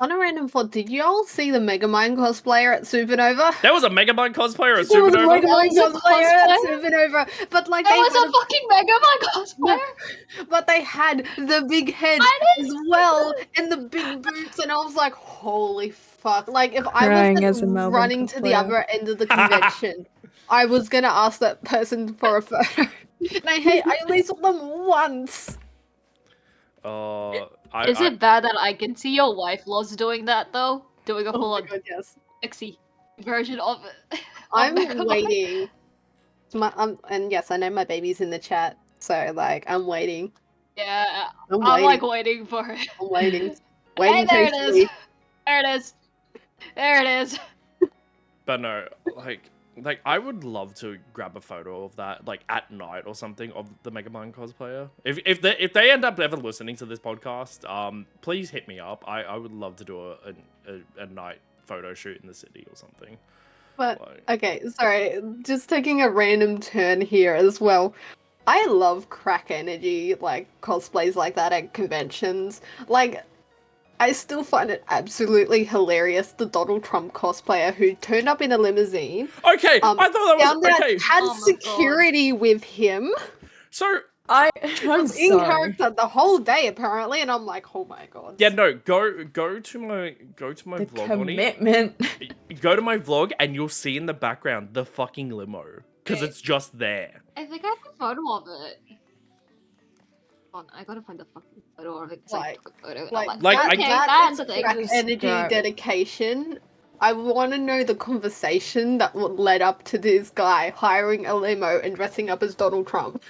On a random thought, did you all see the Megamind cosplayer at Supernova? there was a Megamind cosplayer at There was a Supernova. Megamind There was a cosplayer at cosplayer? Supernova, but like There they was had a fucking Megamind cosplayer! but they had the big head I as didn't well and the big boots, and I was like, holy fuck! Like if I Crying as a was Melbourne running to the cosplayer. other end of the convention, I was gonna ask that person for a photo. And I only saw them once. Is it bad that I can see your wife Loz doing that though? Doing a Oh full my on god, yes. sexy version of it. I'm Megamind. waiting. And yes, I know my baby's in the chat, so like I'm waiting. Yeah, I'm I'm waiting. like waiting for it. I'm waiting. Hey, Waiting there it patiently. is. There it is. There it is. But no, like I would love to grab a photo of that, like at night or something, of the Megamind cosplayer. If they end up ever listening to this podcast, please hit me up. I would love to do a night photo shoot in the city or something. But Like, okay, sorry, just taking a random turn here as well. I love crack energy, like cosplays like that at conventions. Like, I still find it absolutely hilarious, the Donald Trump cosplayer who turned up in a limousine. okay, I thought that was Found out okay. had Oh my God. security with him. So I'm was in sorry. character the whole day apparently, and I'm like, oh my god. Yeah, no, go to my The vlog on it. commitment. Go to my vlog and you'll see in the background the fucking limo. Because it's just there. I think I have a photo of it. Hold on, I gotta find the fucking photo of it. 'Cause I took a photo. Like, Okay, that's a thing. That energy, Right. dedication. I want to know the conversation that led up to this guy hiring a limo and dressing up as Donald Trump.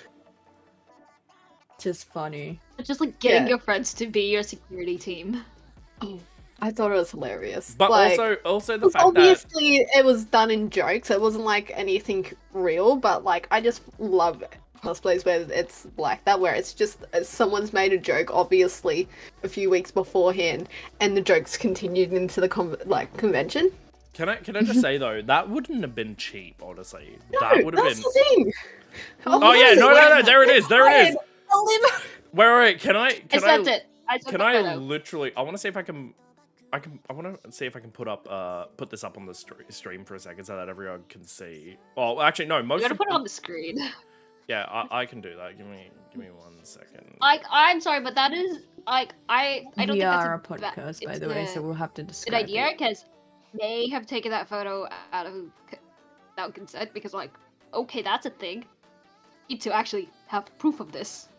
Just funny. Just like getting Yeah. your friends to be your security team. Oh, I thought it was hilarious. But like, also the fact that obviously it was done in jokes. It wasn't like anything real, but like I just love cosplays where it's like that, where it's just someone's made a joke obviously a few weeks beforehand, and the jokes continued into the convention. Can I just say though, that wouldn't have been cheap, honestly. No, that would have that's been. the thing. Oh yeah, no, there it is, there it is. A limo. Wait, can I I sent it. I sent can the I photo. literally? I want to see if I can. I want to see if I can put this up on the stream for a second so that everyone can see. Well, actually, no. You Most gotta of, put it on the screen. yeah, I can do that. Give me 1 second. Like, I'm sorry, but that is like I don't We think that's are a ba- podcast, by it's the way, a so we'll have to good describe idea it. because they have taken that photo out of without consent because like, okay, that's a thing. You need to actually have proof of this.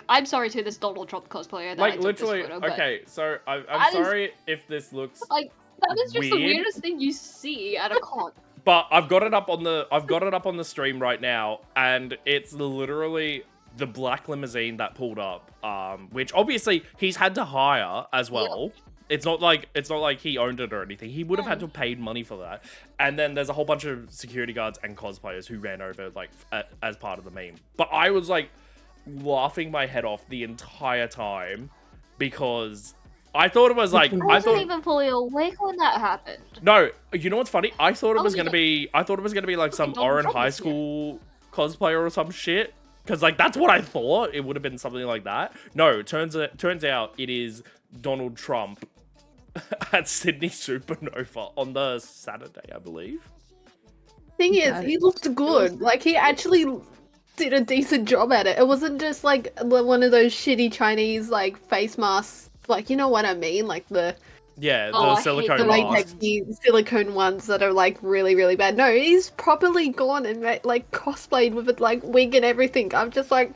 I'm sorry to this Donald Trump cosplayer that I Like took literally, this photo, but okay. So I'm that is- sorry if this looks. like that is just the Weird. weirdest thing you see at a con. But I've got it up on the stream right now, and it's literally the black limousine that pulled up. Which obviously he's had to hire as well. It's not like he owned it or anything. He would have had to have paid money for that. And then there's a whole bunch of security guards and cosplayers who ran over like as part of the meme. But I was like laughing my head off the entire time because I thought it was like I wasn't even fully awake when that happened. no, you know what's funny? I thought it I was was gonna be like some Donald Oren Trump High was here. School cosplayer or some shit. Cause like that's what I thought. It would have been something like that. No, turns out it is Donald Trump at Sydney Supernova on the Saturday, I believe. Thing is, Got he it. looked good. Like he actually did a decent job at it. It wasn't just like one of those shitty Chinese like face masks. Like you know what I mean? Like the Yeah, Oh, I the hate silicone them. mask. silicone ones that are like really really bad. No, he's properly gone and like cosplayed with it, like wig and everything. I'm just like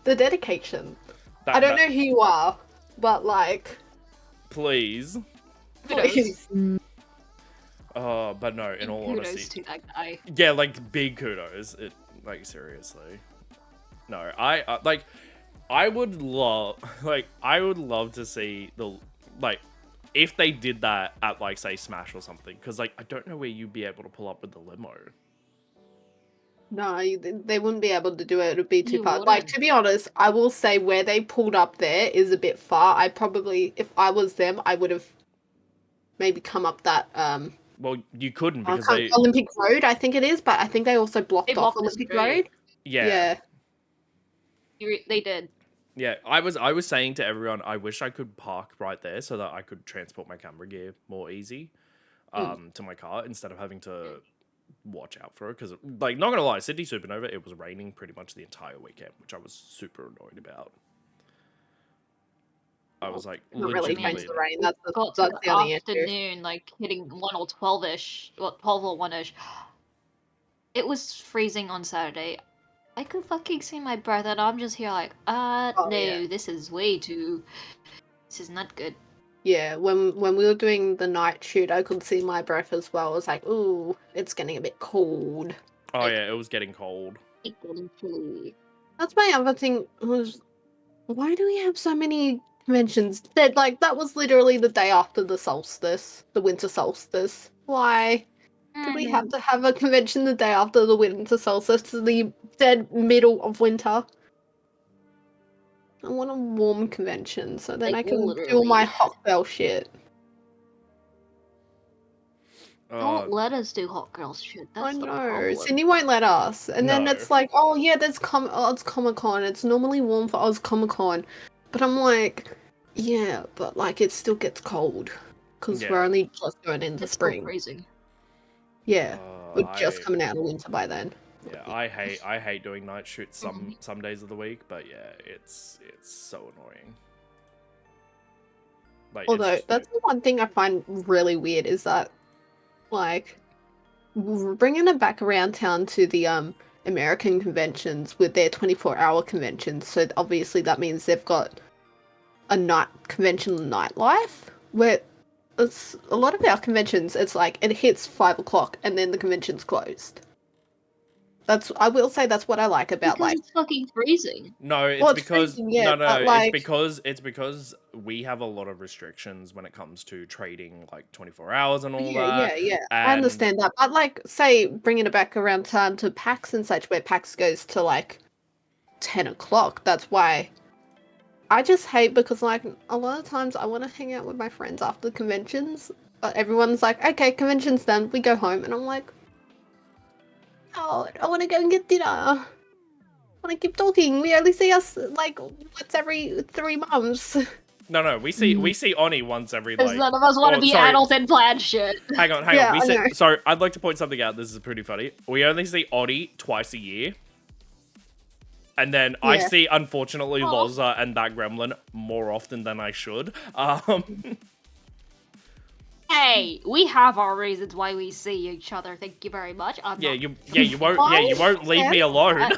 the dedication. I don't know who you are, but like Please. please. But no, in all Kudos honesty. to that guy. Yeah, like big kudos. It like seriously. No, I would love to see the like if they did that at like say Smash or something, because like I don't know where you'd be able to pull up with the limo. No, they wouldn't be able to do it. It would be too You far. Like, wouldn't. to be honest, I will say where they pulled up there is a bit far. I probably, if I was them, I would have maybe come up that, Well, you couldn't I because can't- Olympic Road, I think it is, but I think they also blocked They off blocked the Olympic street. Road. yeah. They did. Yeah, I was saying to everyone, I wish I could park right there so that I could transport my camera gear more easy to my car instead of having to watch out for it. Because, like, not gonna lie, Sydney Supernova, it was raining pretty much the entire weekend, which I was super annoyed about. I was like, Not really legitimately. changed the rain. That's Got to the only issue. afternoon, like hitting 1 or 12-ish, well, 12 or 1-ish. It was freezing on Saturday. I could fucking see my breath, and I'm just here like, no, yeah. this is way too. This is not good. Yeah, when we were doing the night shoot, I could see my breath as well. I was like, ooh, it's getting a bit cold. Oh, yeah, it was getting cold. It's getting chilly. That's my other thing was, why do we have so many conventions? That like that was literally the day after the solstice, the winter solstice. Why did we have to have a convention the day after the winter solstice, to the dead middle of winter? I want a warm convention so then Like, I can do all literally. my hot bell shit. Don't let us do hot girl shit. That's I the know. problem. Sydney won't let us. And then No. it's like, oh yeah, it's Comic Con. It's normally warm for Oz Comic Con. But I'm like, yeah, but like it still gets cold. Because Yeah. we're only just going into It's still spring. freezing. Yeah. We're just I- coming out of winter by then. Yeah, I hate doing night shoots some days of the week, but yeah, it's so annoying. Like, Although that's the one thing I find really weird is that, like, bringing it back around town to the American conventions with their 24-hour conventions. So obviously that means they've got a night conventional nightlife where it's a lot of our conventions. It's like it hits 5 o'clock and then the convention's closed. I will say that's what I like about Because it's fucking freezing. No, it's Well, it's because freezing, yeah, no, but, like- it's because we have a lot of restrictions when it comes to trading like 24 hours and all yeah, that. yeah. I And understand that, but like, say bringing it back around town to PAX and such, where PAX goes to like 10 o'clock. That's why I just hate because like a lot of times I want to hang out with my friends after the conventions, but everyone's like, okay, convention's done, we go home, and I'm like, oh, I want to go and get dinner. I want to keep talking. We only see us like once every 3 months. No, we see Oni once every Because like. none of us want to oh, be sorry. adults and plan shit. Hang on. Yeah, We I see. know. Sorry, I'd like to point something out. This is pretty funny. We only see Oni twice a year. And then I Yeah. see, unfortunately, Aw. Loza and that gremlin more often than I should. Hey, we have our reasons why we see each other. Thank you very much. I'm Yeah, not... you won't leave me Yeah. alone.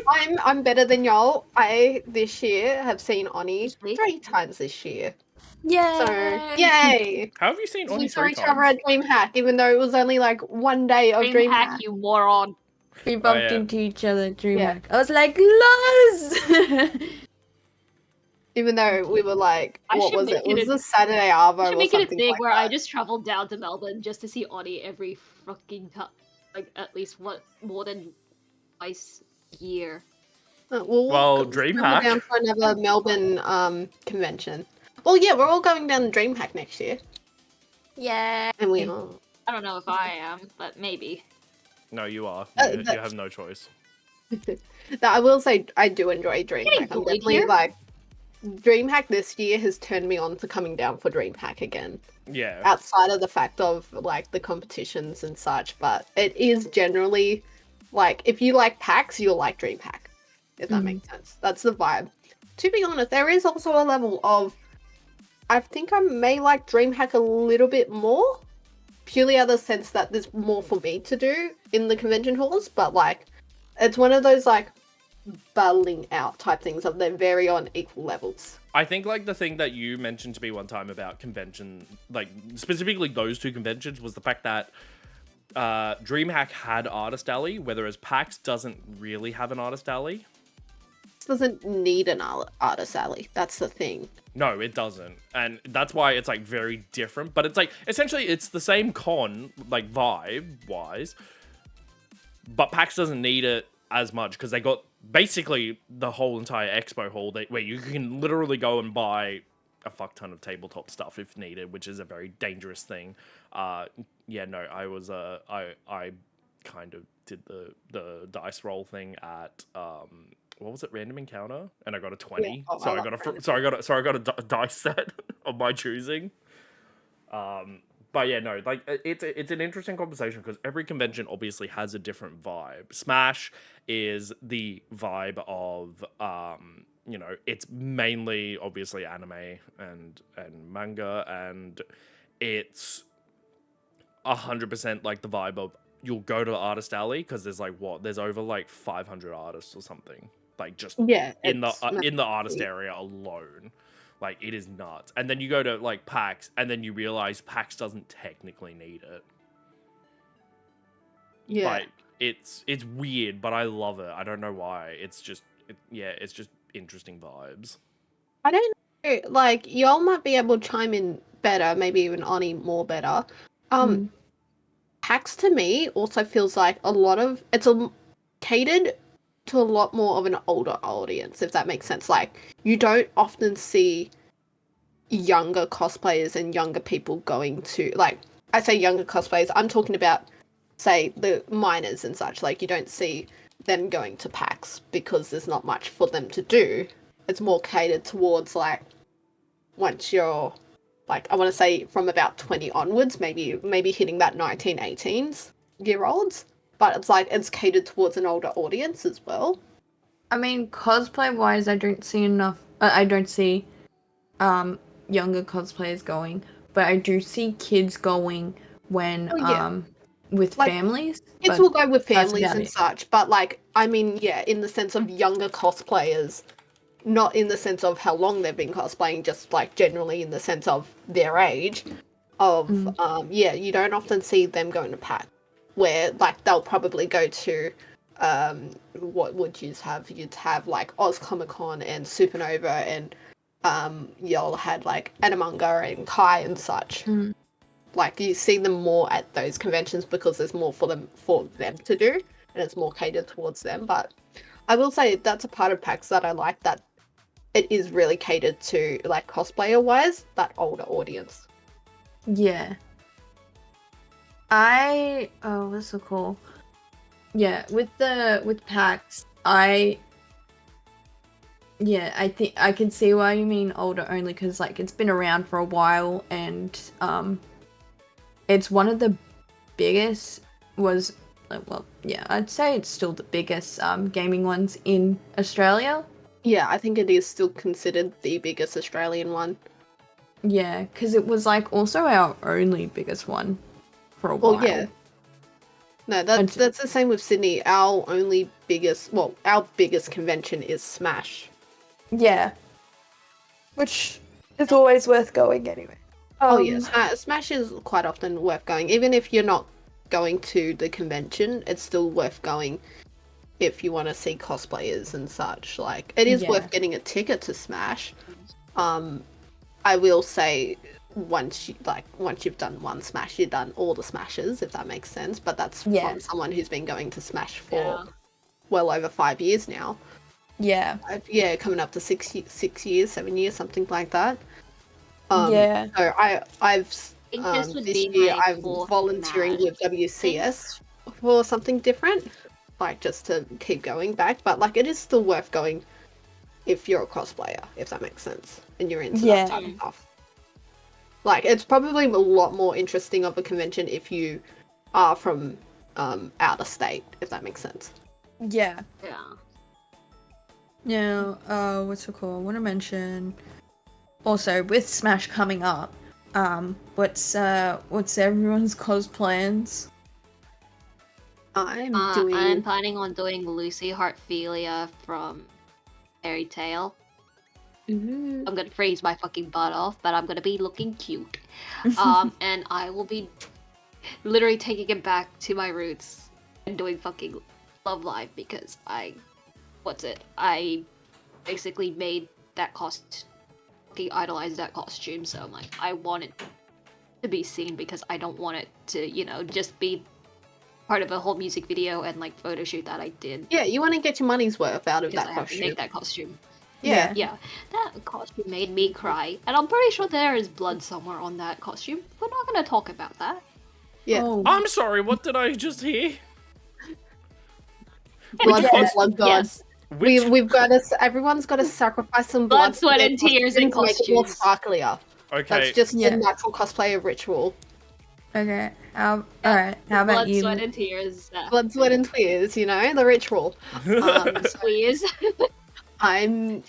I'm better than y'all. I this year have seen Oni Sweet. 3 times this year. Yay! So yay! How have you seen Oni We saw 3 each other times? at DreamHack, even though it was only like 1 day of Dream DreamHack. hack, you moron. We bumped yeah. into each other at Yeah. DreamHack. I was like, Luz! Even though we were like, I what should was make it? It was it a Saturday Arvo I should or make it a something thing like where that. I just travel down to Melbourne just to see Oni every fucking time. Like, at least more than twice a year. Well, go DreamHack. down for another Melbourne convention. Well, yeah, we're all going down to DreamHack next year, Yeah. and we are. I don't know if I am, but maybe. No, you are. You That's- have no choice. I will say I do enjoy DreamHack. I'm bullied definitely here. like DreamHack this year has turned me on to coming down for DreamHack again. Yeah. Outside of the fact of like the competitions and such, but it is generally like if you like PAX, you'll like DreamHack. If that makes sense. That's the vibe. To be honest, there is also a level of I think I may like DreamHack a little bit more. Purely out of the sense that there's more for me to do in the convention halls, but like it's one of those like battling out type things of they're very on equal levels. I think like the thing that you mentioned to me one time about convention, like specifically those two conventions, was the fact that DreamHack had Artist Alley, whereas PAX doesn't really have an Artist Alley. It doesn't need an artist alley. That's the thing. No, it doesn't. And that's why it's like very different. But it's like essentially it's the same con, like vibe wise. But PAX doesn't need it as much because they got basically the whole entire expo hall where you can literally go and buy a fuck ton of tabletop stuff if needed, which is a very dangerous thing. Yeah, no, I was I kind of did the dice roll thing at what was it, Random Encounter, and I got a 20. Yeah. Oh, so I I love got a Random so I got a dice set of my choosing. But yeah, no, like it's an interesting conversation because every convention obviously has a different vibe. Smash is the vibe of you know, it's mainly obviously anime and manga, and it's 100% like the vibe of you'll go to the artist alley because there's like there's over like 500 artists or something, like just Yeah. in the it's artist massive. area alone. Like, it is nuts. And then you go to, like, PAX, and then you realize PAX doesn't technically need it. Yeah. Like, it's weird, but I love it. I don't know why. It's just, it's just interesting vibes. I don't know. Like, y'all might be able to chime in better, maybe even Ani more better. PAX to me also feels like it's catered to a lot more of an older audience, if that makes sense. Like, you don't often see younger cosplayers and younger people going to, like, I say younger cosplayers, I'm talking about, say, the minors and such. Like, you don't see them going to PAX because there's not much for them to do. It's more catered towards, like, once you're, like, I want to say from about 20 onwards, maybe hitting that 19, 18s year olds. but it's like it's catered towards an older audience as well. I mean, cosplay wise, I don't see enough. I don't see younger cosplayers going, but I do see kids going when Oh, yeah. with Like, families. Kids but will go with that's families about and it. such, but like, I mean, yeah, in the sense of younger cosplayers, not in the sense of how long they've been cosplaying, just like generally in the sense of their age. Yeah, you don't often see them going to pack, where like they'll probably go to, what would you have? You'd have like Oz Comic Con and Supernova, and y'all had like Animanga and Kai and such. Mm. Like you see them more at those conventions because there's more for them to do, and it's more catered towards them. But I will say that's a part of PAX that I like, that it is really catered to, like, cosplayer wise, that older audience. Yeah. What's so cool? Yeah, with PAX, I think I can see why you mean older only, because like it's been around for a while, and it's one of the biggest I'd say it's still the biggest gaming ones in Australia. Yeah, I think it is still considered the biggest Australian one. Yeah, because it was like also our only biggest one for a while. Well, yeah. No, that's the same with Sydney. Our biggest convention is Smash. Yeah. Which is always worth going anyway. Oh yeah, Smash is quite often worth going. Even if you're not going to the convention, it's still worth going if you want to see cosplayers and such. Like, it is worth getting a ticket to Smash. I will say, once you've done one Smash, you've done all the Smashes, if that makes sense. But that's from someone who's been going to Smash for well over 5 years now. Yeah. Coming up to 6 years, 7 years, something like that. So I've this year I'm volunteering with WCS for something different, like just to keep going back. But like, it is still worth going if you're a cosplayer, if that makes sense, and you're into that type of stuff. Like, it's probably a lot more interesting of a convention if you are from out of state, if that makes sense. Yeah. Yeah. Now, what's it called? I want to mention also with Smash coming up. What's everyone's plans? I'm planning on doing Lucy Heartfilia from Fairy Tail. Mm-hmm. I'm gonna freeze my fucking butt off, but I'm gonna be looking cute. And I will be literally taking it back to my roots and doing fucking Love Live, because I basically made that fucking idolized that costume, so I'm like, I want it to be seen, because I don't want it to, just be part of a whole music video and like photo shoot that I did. Yeah, you want to get your money's worth out of that I costume. make that costume. Yeah. That costume made me cry, and I'm pretty sure there is blood somewhere on that costume. We're not gonna talk about that. Yeah. Oh. I'm sorry, what did I just hear? Blood gods. Yes. We've got to. Everyone's got to sacrifice some Blood, sweat, and tears in to make it more costumes. sparklier. Okay. That's just a natural cosplayer ritual. Okay. Alright. How about Blood, you? sweat, and tears. Blood, sweat, and tears. The ritual. Tears. I'm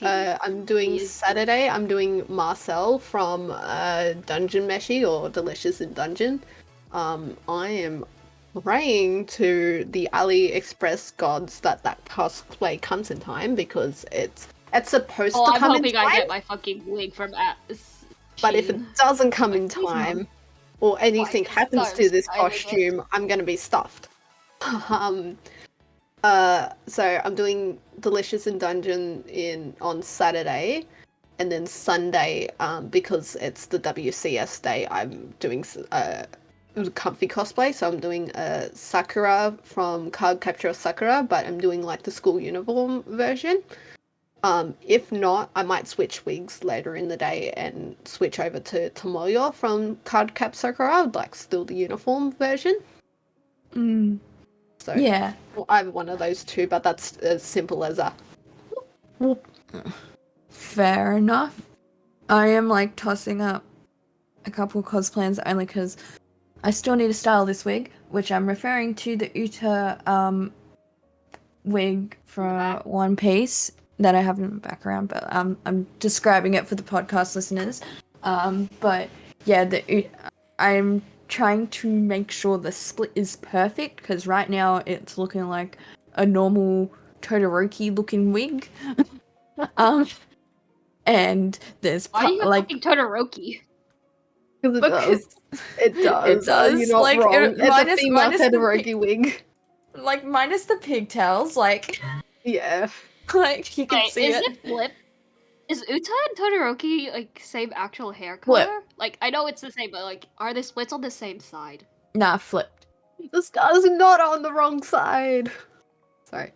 doing Saturday. I'm doing Marcel from Dungeon Meshi, or Delicious in Dungeon. I am praying to the AliExpress gods that cosplay comes in time, because it's supposed to I'm come in hoping time. I get my fucking wig from But if it doesn't come in time, or anything happens to this costume, I'm gonna be stuffed. So I'm doing Delicious in Dungeon on Saturday, and then Sunday, because it's the WCS day, I'm doing comfy cosplay. So I'm doing Sakura from Card Capture Sakura, but I'm doing like the school uniform version. If not, I might switch wigs later in the day and switch over to Tomoyo from Card Cap Sakura, like still the uniform version. So Yeah. well, I have one of those two, but that's as simple as that. Fair enough. I am like tossing up a couple cosplays only because I still need to style this wig, which I'm referring to the Uta wig from One Piece that I have in the background, but I'm describing it for the podcast listeners. But yeah, I'm trying to make sure the split is perfect because right now it's looking like a normal Todoroki looking wig. And there's Why are you like fucking Todoroki? Because it because does. It does. it does. You're not like wrong. it, It's a female minus the Todoroki wig. like minus the pigtails, like Yeah. like you can Wait, see is it. it flipped? Is Uta and Todoroki like same actual hair Flip. color? Like I know it's the same, but like are the splits on the same side? Nah, flipped. The scar's not on the wrong side. Sorry.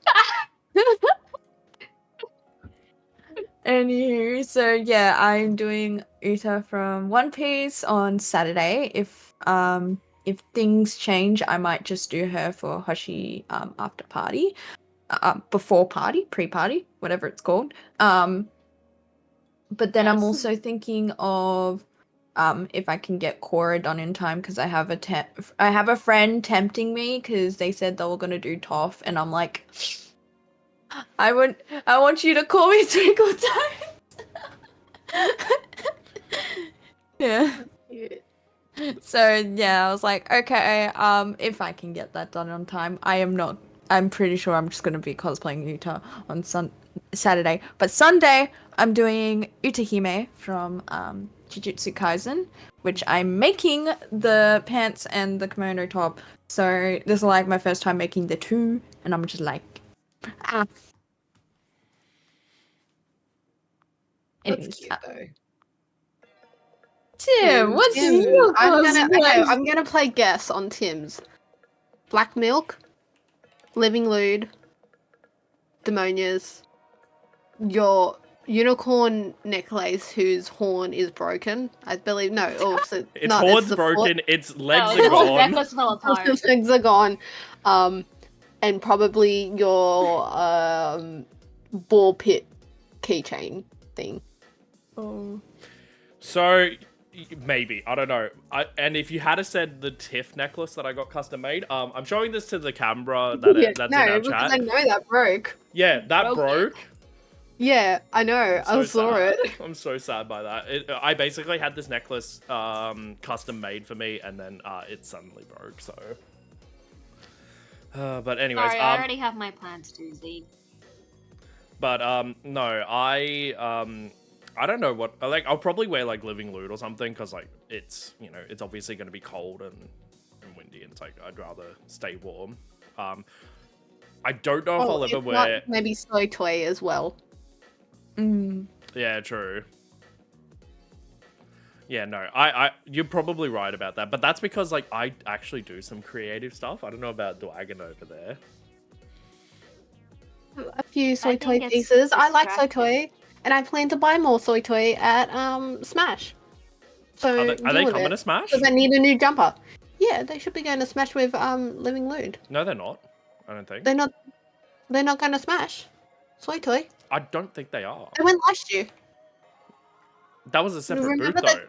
Anywho, so yeah, I'm doing Uta from One Piece on Saturday. If things change, I might just do her for Hoshi after party, before party, pre-party, whatever it's called. But then I'm Yes. also thinking of if I can get Korra done in time because I have a friend tempting me because they said they were gonna do Toph, and I'm like, I want you to call me Twinkle Toes. Yeah. So yeah, I was like, okay, if I can get that done on time, I'm pretty sure I'm just gonna be cosplaying Uta on Saturday. But Sunday, I'm doing Utahime from Jujutsu Kaisen, which I'm making the pants and the kimono top. So this is like my first time making the two, and I'm just like, ah. That's Anyways, cute though. Tim, what's Tim, your I'm gonna play guess on Tim's. Black milk, living lewd, demonias, your unicorn necklace whose horn is broken. I believe Its horn's broken, its legs are the gone. necklace fell apart. His legs are gone. And probably your ball pit keychain thing. Oh. So maybe, I don't know. And if you had said the Tiff necklace that I got custom made, I'm showing this to the camera that's in our because chat. I know that broke. Yeah, that broke. Yeah, I know. I saw sad. it. I'm so sad by that. I basically had this necklace custom made for me, and then it suddenly broke. So, but anyways, Sorry, I already have my plans, Tuesday. But no, I don't know what. Like, I'll probably wear like living lewd or something because like it's it's obviously going to be cold and windy, and it's like I'd rather stay warm. I don't know if I'll ever wear maybe soy toy as well. Yeah, true. Yeah, no, you're probably right about that, but that's because like I actually do some creative stuff. I don't know about Dwagon over there. A few soy think toy it's pieces. I like soy distracting. toy, and I plan to buy more soy toy at Smash. So Are they coming to Smash? Because I need a new jumper. Yeah, they should be going to Smash with Living Lewd. No, they're not. I don't think. They're not going to Smash. Soy toy. I don't think they are. They went last year. That was a separate booth, Remember though. that-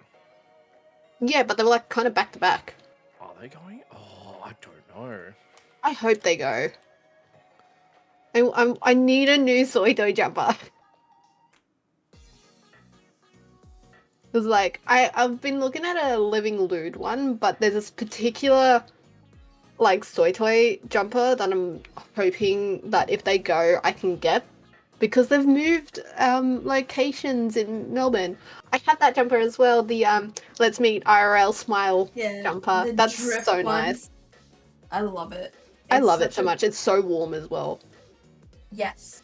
Yeah, but they were like kind of back to back. Are they going? Oh, I don't know. I hope they go. I need a new soy toy jumper. Because like I've been looking at a Living Lewd one, but there's this particular like soy toy jumper that I'm hoping that if they go I can get, because they've moved locations in Melbourne. I had that jumper as well, the Let's Meet IRL Smile jumper. the That's drift so one. nice. I love it. I love it such so much. It's so warm as well. Yes.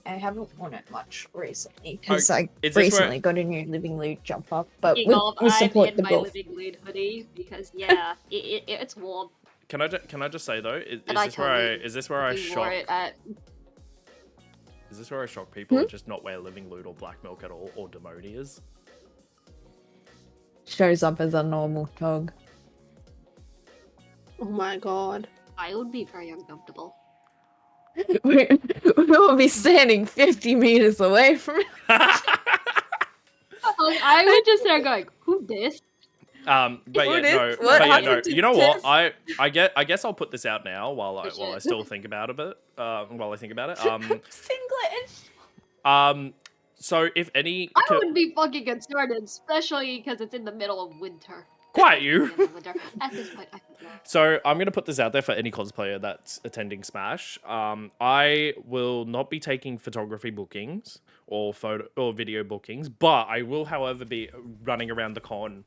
I haven't worn it much recently because I is this recently got a new Living Lewd jumper, but Speaking of, we I'm support in the my both. living lewd hoodie because yeah, it's warm. Can I just say though, is And I this where I totally is this where I We wore shock it at is this where I shock people and just not wear living lewd or black milk at all or demonias? Shows up as a normal dog. Oh my god. I would be very uncomfortable. We'll be standing 50 meters away from it. I would just start going, who this? But yeah, What is- no. what But yeah, no. happened to You know what? Tiff? I guess I'll put this out now while I Legit. still think about a bit. While I think about it. Singlet. So if any, I would be fucking concerned, especially because it's in the middle of winter. quiet you. In the winter. At this point, I can go. So I'm gonna put this out there for any cosplayer that's attending Smash. I will not be taking photography bookings or photo or video bookings, but I will, however, be running around the con,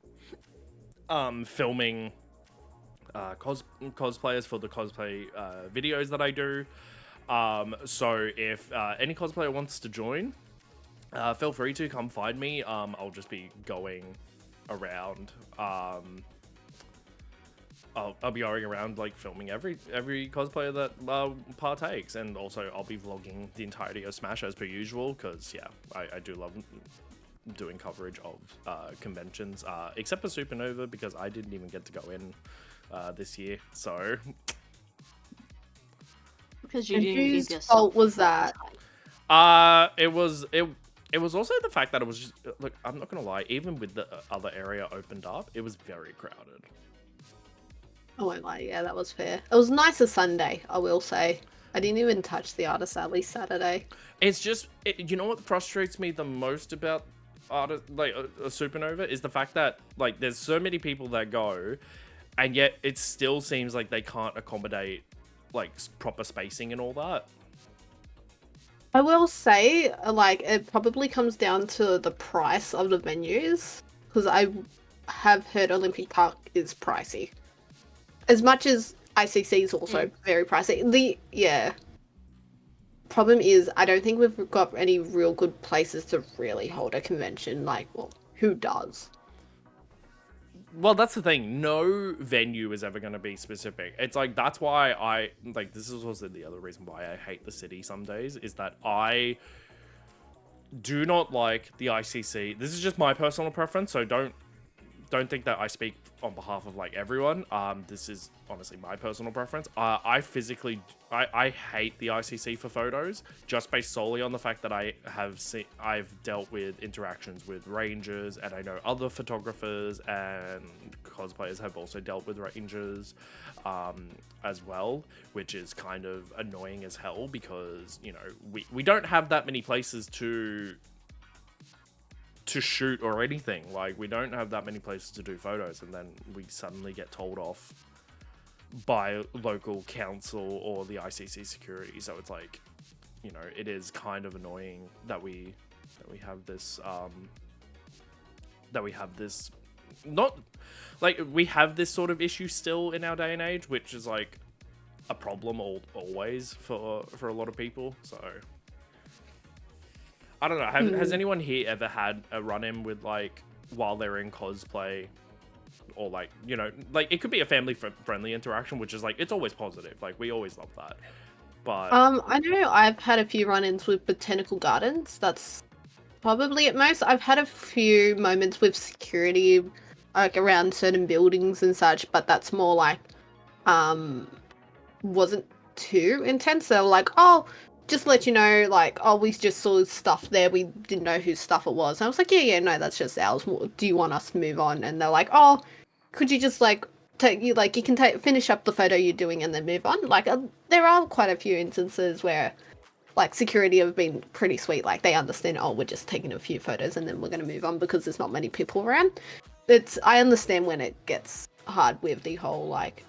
filming cosplayers for the cosplay videos that I do. So if any cosplayer wants to join, feel free to come find me. I'll just be going around. I'll be going around like filming every cosplayer that partakes, and also I'll be vlogging the entirety of Smash as per usual, because yeah, I do love doing coverage of conventions, except for Supernova, because I didn't even get to go in this year, so Because you And didn't give whose yourself fault was that? it was also the fact that it was just, look, I'm not gonna lie, even with the other area opened up, it was very crowded. I won't lie, yeah, that was fair. It was nicer Sunday, I will say. I didn't even touch the artist alley Saturday. It's just, you know what frustrates me the most about a Supernova is the fact that like there's so many people that go, and yet it still seems like they can't accommodate like proper spacing and all that. I will say, like, it probably comes down to the price of the venues, because I have heard Olympic Park is pricey. As much as ICC is also very pricey. Problem is, I don't think we've got any real good places to really hold a convention. Like, well, who does? Well, that's the thing. No venue is ever going to be specific. It's like, that's why I, like, this is also the other reason why I hate the city some days, is that I do not like the ICC. This is just my personal preference, so don't think that I speak on behalf of, like, everyone. This is honestly my personal preference. I hate the ICC for photos, just based solely on the fact that I've dealt with interactions with rangers, and I know other photographers and cosplayers have also dealt with rangers as well, which is kind of annoying as hell, because, you know, we don't have that many places to shoot or anything. Like, we don't have that many places to do photos, and then we suddenly get told off by local council or the ICC security. So it's like, you know, it is kind of annoying that we have this not like we have this sort of issue still in our day and age, which is like a problem always for a lot of people. So I don't know. Has anyone here ever had a run-in with, like, while they're in cosplay, or, like, you know, like, it could be a family-friendly interaction, which is, like, it's always positive. Like, we always love that. But I know I've had a few run-ins with Botanical Gardens. That's probably at most. I've had a few moments with security, like, around certain buildings and such, but that's more like, wasn't too intense. They were like, oh, just let you know, like, oh, we just saw stuff there. We didn't know whose stuff it was. And I was like, yeah, no, that's just ours. Do you want us to move on? And they're like, oh, could you just, like, finish up the photo you're doing and then move on? Like, there are quite a few instances where, like, security have been pretty sweet. Like, they understand, oh, we're just taking a few photos and then we're going to move on because there's not many people around. I understand when it gets hard with the whole, like,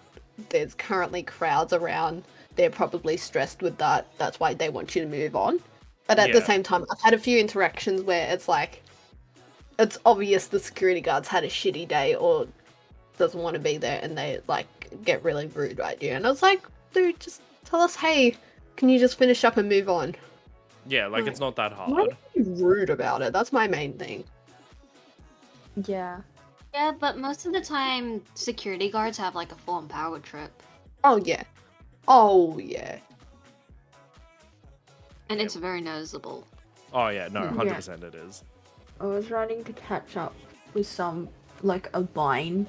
there's currently crowds around. They're probably stressed with that. That's why they want you to move on. But at the same time, I've had a few interactions where it's like, it's obvious the security guards had a shitty day or doesn't want to be there, and they, like, get really rude right here. And I was like, dude, just tell us, hey, can you just finish up and move on? yeah, like, it's not that Why hard. be rude about it? That's my main thing. Yeah. Yeah, but most of the time, security guards have like a full empowered trip. Oh, yeah. Oh, yeah. And it's very noticeable. Oh yeah, no, Yeah. 100% it is. I was running to catch up with a line,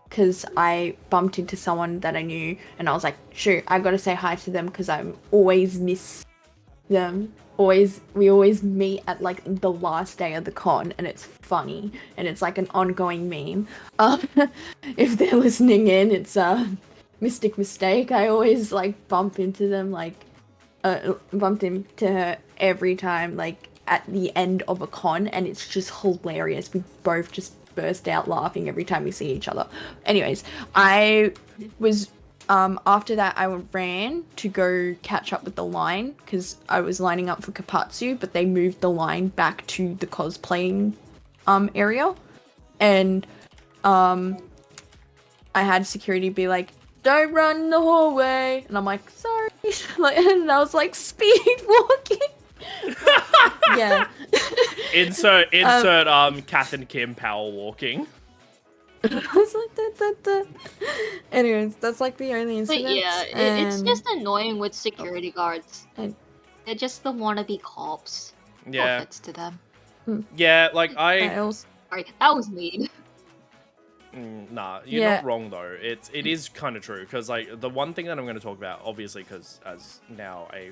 because I bumped into someone that I knew, and I was like, shoot, I gotta say hi to them because I'm always miss them we always meet at like the last day of the con, and it's funny and it's like an ongoing meme. If they're listening in, it's Mystic Mistake. I always like bump into them, like bumped into her every time, like at the end of a con, and it's just hilarious. We both just burst out laughing every time we see each other. Anyways, I was after that, I ran to go catch up with the line because I was lining up for Kapatsu, but they moved the line back to the cosplaying area, and I had security be like, "Don't run in the hallway," and I'm like, "Sorry," and I was like, speed walking. Yeah. Insert Kath and Kim power walking. I was like, da. Anyways, that's like the only But incident. yeah, it's just annoying with security guards. And- They're just the wannabe cops. No Yeah, offense to them. yeah. Like I also, Sorry, that was mean. Nah, you're Yeah. not wrong though. It is kind of true because like the one thing that I'm going to talk about, obviously, because as now a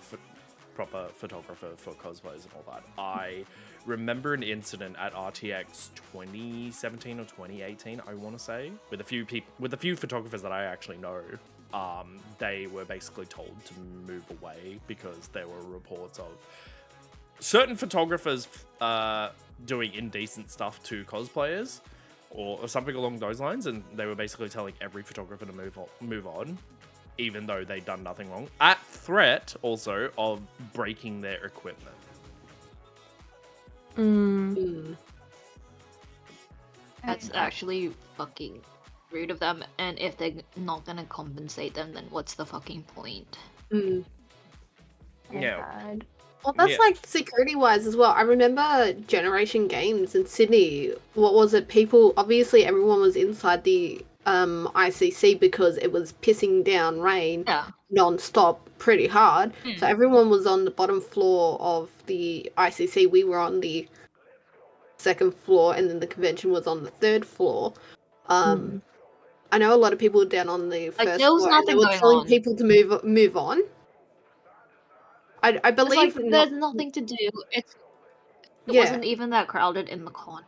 proper photographer for cosplays and all that, I remember an incident at RTX 2017 or 2018, I want to say, with a few photographers that I actually know. They were basically told to move away because there were reports of certain photographers doing indecent stuff to cosplayers or something along those lines, and they were basically telling every photographer to move on, even though they'd done nothing wrong, at threat also of breaking their equipment. That's actually fucking rude of them, and if they're not gonna compensate them, then what's the fucking point? Yeah. Well, that's Yeah. like security-wise as well. I remember Generation Games in Sydney. What was it? People, obviously everyone was inside the ICC because it was pissing down rain Yeah. non-stop pretty hard. So everyone was on the bottom floor of the ICC. We were on the second floor, and then the convention was on the third floor. I know a lot of people were down on the first there was floor, and they nothing were going telling on. people to move on. I It's like, believe there's nothing to do. It Yeah. wasn't even that crowded in the con.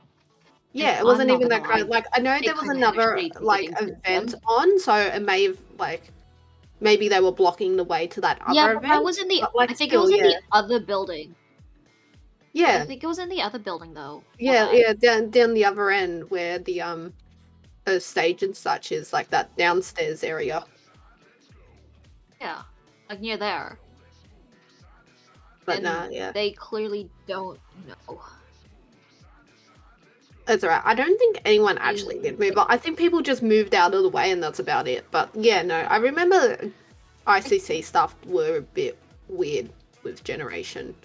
Yeah, And it wasn't I'm even not that gonna crowded. lie, Like, I know they there was could've another actually been like getting to event them. on, so it may have like maybe they were blocking the way to that other Yeah, event. but that was in the. but, like, I think still, it was in yeah. the other building. I Yeah, think it was in the other building though. yeah, down the other end where the stage and such is, like that downstairs area. Yeah, like near there. But And nah, yeah, they clearly don't know. that's alright. I don't think anyone actually did move. I think people just moved out of the way, and that's about it. But yeah, no, I remember ICC stuff were a bit weird with Generation.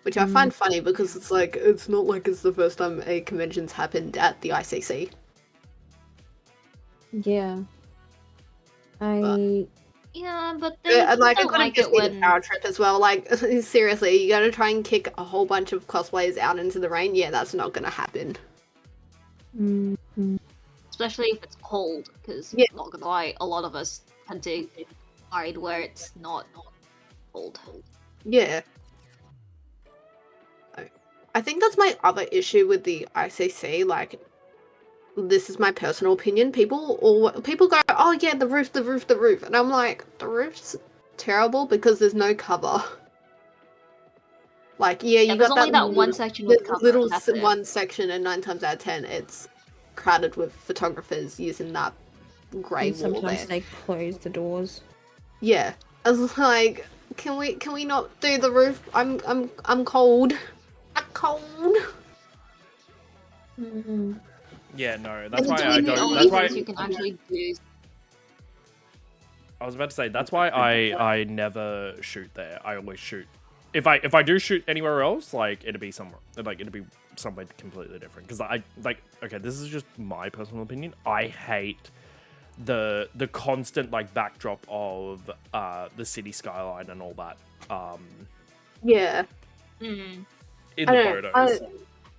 Which I find funny because it's like, it's not like it's the first time a convention's happened at the ICC. yeah. Yeah, but they Like, it don't could have like just it been a when. power trip as well. Like, seriously, you gotta try and kick a whole bunch of cosplayers out into the rain? Yeah, that's not gonna happen. Especially if it's cold, because Yeah. not gonna lie, a lot of us tend to hide where it's not cold. Yeah. I think that's my other issue with the ICC. Like, this is my personal opinion. People go, "Oh yeah, the roof," and I'm like, the roof's terrible because there's no cover. Like, yeah, you there's got only that one little- section with cover, little that's it. one section, and 9 times out of 10, it's crowded with photographers using that grey And wall sometimes there. they close the doors. Yeah, I was like, can we not do the roof? I'm cold. I'm cold. Yeah, no, that's And why do I we don't. need That's why you can actually do. I was about to say that's why I never shoot there. I always shoot. If I do shoot anywhere else, like it'd be somewhere completely different. Because okay, this is just my personal opinion. I hate the constant like backdrop of the city skyline and all that. Yeah. In I the don't know. photos.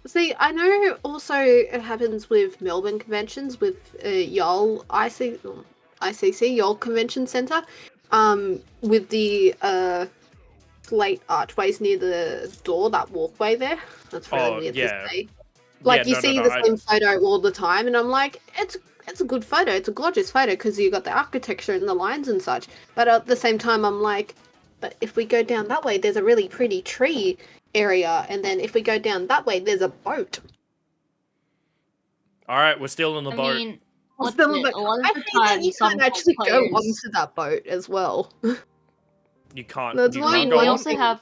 See, I know also it happens with Melbourne conventions with YOL ICC YOL Convention Centre, with the slate archways near the door, that walkway there. That's really weird yeah. to say. Like, you see the same photo all the time, and I'm like, it's a good photo. It's a gorgeous photo because you got the architecture and the lines and such. But at the same time, I'm like, but if we go down that way, there's a really pretty tree area, and then if we go down that way, there's a boat. All right, we're still in the boat. mean, I what's think it? A lot of that the time, you some can't actually go cosplayers. onto that boat as well. You can't. That's You why I can't mean, we go. also have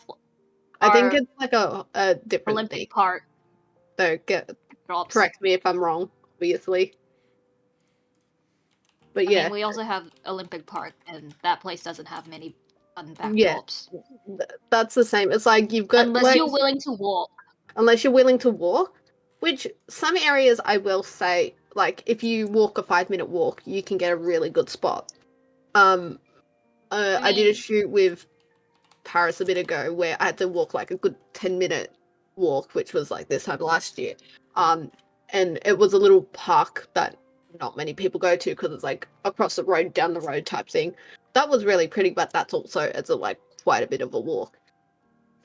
I think our it's like a different Olympic thing. Park So drops. correct me if I'm wrong, obviously. But I yeah, mean, we also have Olympic Park, and that place doesn't have many fun Yeah. backdrops. That's the same. It's like you've got Unless you're willing to walk. unless you're willing to walk, which some areas I will say, like if you walk a 5-minute walk, you can get a really good spot. I did a mean- shoot with Paris a bit ago where I had to walk like a good 10-minute walk, which was like this time last year. And it was a little park that not many people go to because it's like across the road, down the road type thing. That was really pretty, but that's also it's like quite a bit of a walk.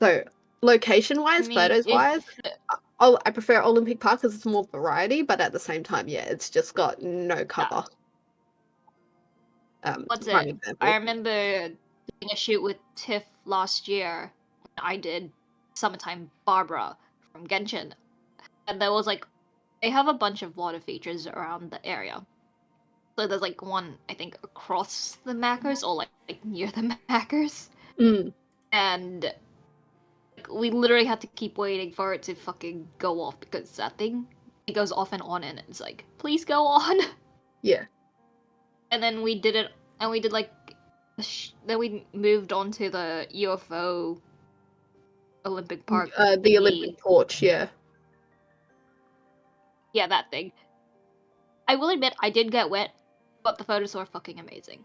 So location wise, I mean, photos wise, if- I prefer Olympic Park because it's more variety, but at the same time, yeah, it's just got no cover. What's prime it? example. I remember doing a shoot with Tiff last year. I did Summertime Barbara from Genshin. And there was like, they have a bunch of water features around the area. So there's like one, I think, across the Mackers or like near the Mackers. Mm. And like, we literally had to keep waiting for it to fucking go off because that thing, it goes off and on and it's like, please go on. Yeah. And then we did it, and we did like, then we moved on to the UFO Olympic Park. The thingy. Olympic torch, yeah. Yeah, that thing. I will admit, I did get wet, but the photos were fucking amazing.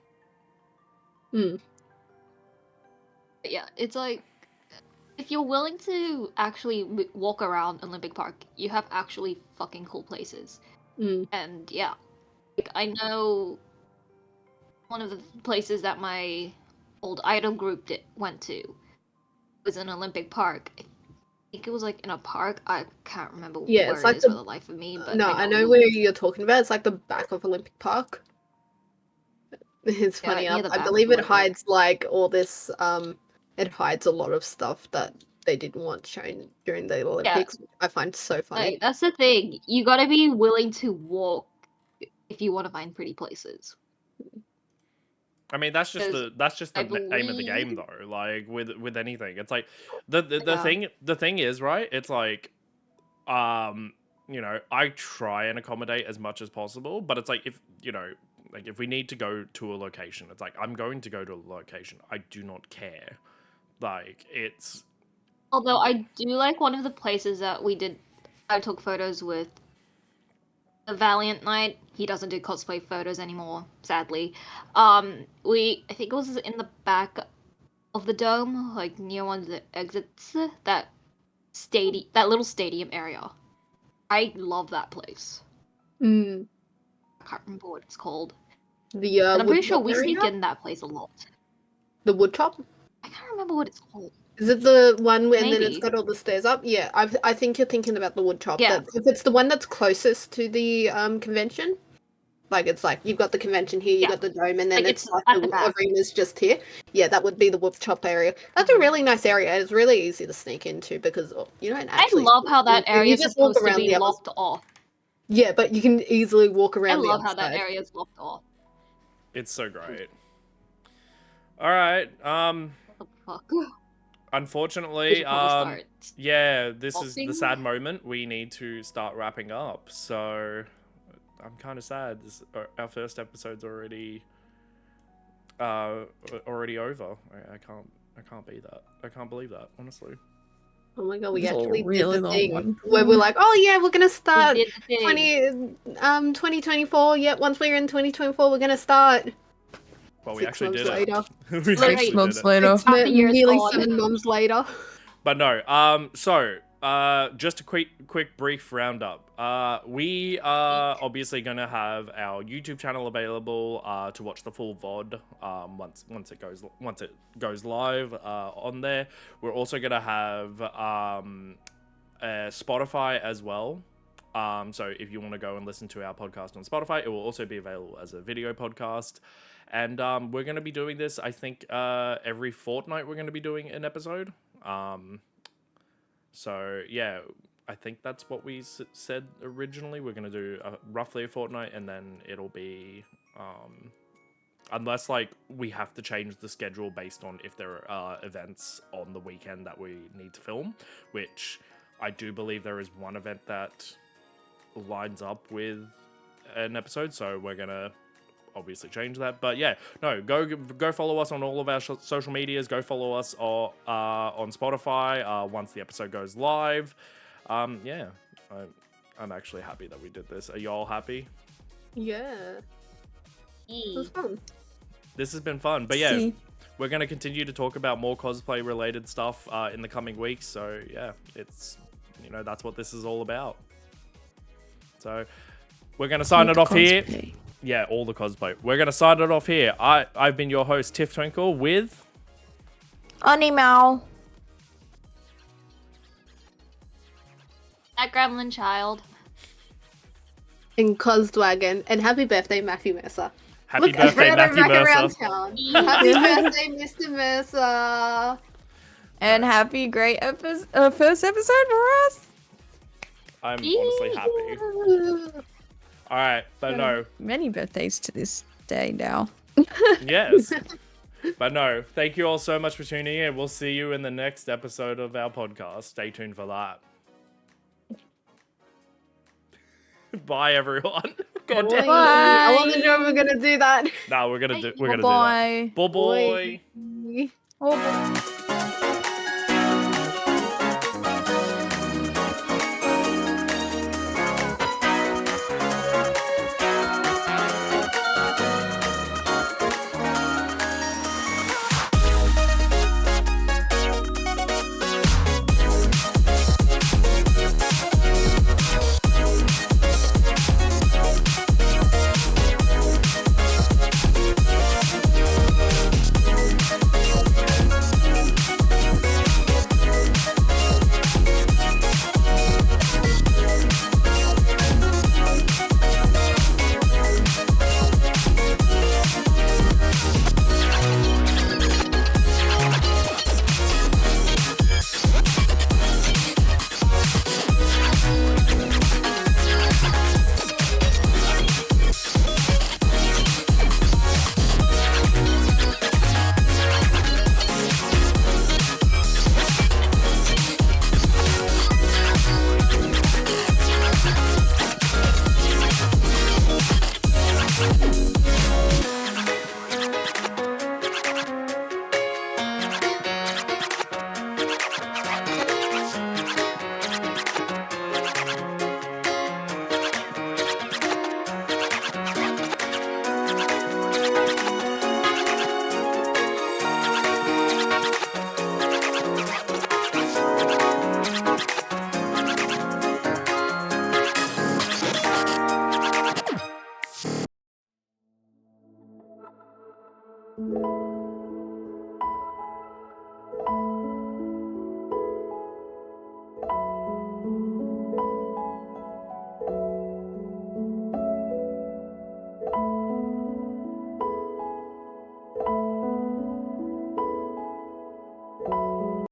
Mm. But yeah, it's like, if you're willing to actually walk around Olympic Park, you have actually fucking cool places. Mm. And yeah, like, I know one of the places that my old idol group went to was an Olympic Park. I think it was like in a park. I can't remember Yeah, where it's it like is the- for the life of me. But No, I know where you're talking about. It's like the back of Olympic Park. It's funny. near the I back believe of it Olympic. hides like all this. It hides a lot of stuff that they didn't want shown during the Olympics. Which I find so funny. Like, that's the thing. You gotta be willing to walk if you want to find pretty places. I mean, that's just the I aim of the game, believe- though. Like with anything, it's like the Yeah. thing is, right? It's like, you know, I try and accommodate as much as possible, but it's like if you know, like if we need to go to a location, it's like I'm going to go to a location. I do not care. Like it's Although I do like one of the places that I took photos with the Valiant Knight. He doesn't do cosplay photos anymore, sadly. I think it was in the back of the dome, like near one of the exits, that little stadium area. I love that place. Mm. I can't remember what it's called. The And I'm pretty sure woodchop we sneak area? in that place a lot. The woodchop. I can't remember what it's called. Is it the one where then it's Maybe. got all the stairs up? Yeah, I think you're thinking about the woodchop. Yeah. If it's the one that's closest to the convention, like it's like you've got the convention here, you Yeah. got the dome, and then Like, it's it's like at the the back. arena's just here. Yeah, that would be the woodchop area. That's a really nice area. It's really easy to sneak into because you don't actually. I love how that you area is just walk supposed to around be the other- locked off. Yeah, but you can easily walk I around the love how that outside. area is locked off. it's so great. All right. What the fuck? We Unfortunately, should probably start. yeah, this is the Boxing? sad moment. We need to start wrapping up. So I'm kind of sad. Our first episode's already over. I can't be that. I can't believe that, honestly. Oh my god, we It's a actually really did the long thing one. where we're like, oh yeah, we're gonna start We did the thing. 2024. Yeah, once we're in 2024, we're gonna start. Well, we 6 actually months did later. it. We Literally- actually 6 months did it. later. Half a year's Nearly gone. 7 months later. But no, so just a quick brief roundup. We are obviously gonna have our YouTube channel available to watch the full VOD once it goes live on there. We're also gonna have Spotify as well. So if you want to go and listen to our podcast on Spotify, it will also be available as a video podcast. And we're going to be doing this, I think, every fortnight we're going to be doing an episode. So, yeah, I think that's what we said originally. We're going to do roughly a fortnight, and then it'll be... unless, like, we have to change the schedule based on if there are events on the weekend that we need to film, which I do believe there is one event that lines up with an episode, so we're going to obviously change that. But yeah, no, go follow us on all of our social medias. Go follow us on Spotify once the episode goes live. Yeah, I'm actually happy that we did this. Are y'all happy? Yeah. It was fun. This has been fun. But yeah, we're going to continue to talk about more cosplay related stuff in the coming weeks. So yeah, it's, that's what this is all about. So we're going to sign it off here. Yeah, all the cosplay. We're going to sign it off here. I've been your host, Tiff Twinkle, with... Animal. That gremlin child. In Cosdwagon. And happy birthday, Matthew Mercer. Happy birthday, Matthew Mercer. Happy birthday, Mr. Mercer. And happy great first episode for us. I'm honestly happy. All right, but no. Many birthdays to this day now. Yes. But no, thank you all so much for tuning in. We'll see you in the next episode of our podcast. Stay tuned for that. Bye, everyone. God damn. Bye. I wasn't sure if we're gonna do that. No, we're gonna do that. Bye. Bye. Bye. Bye.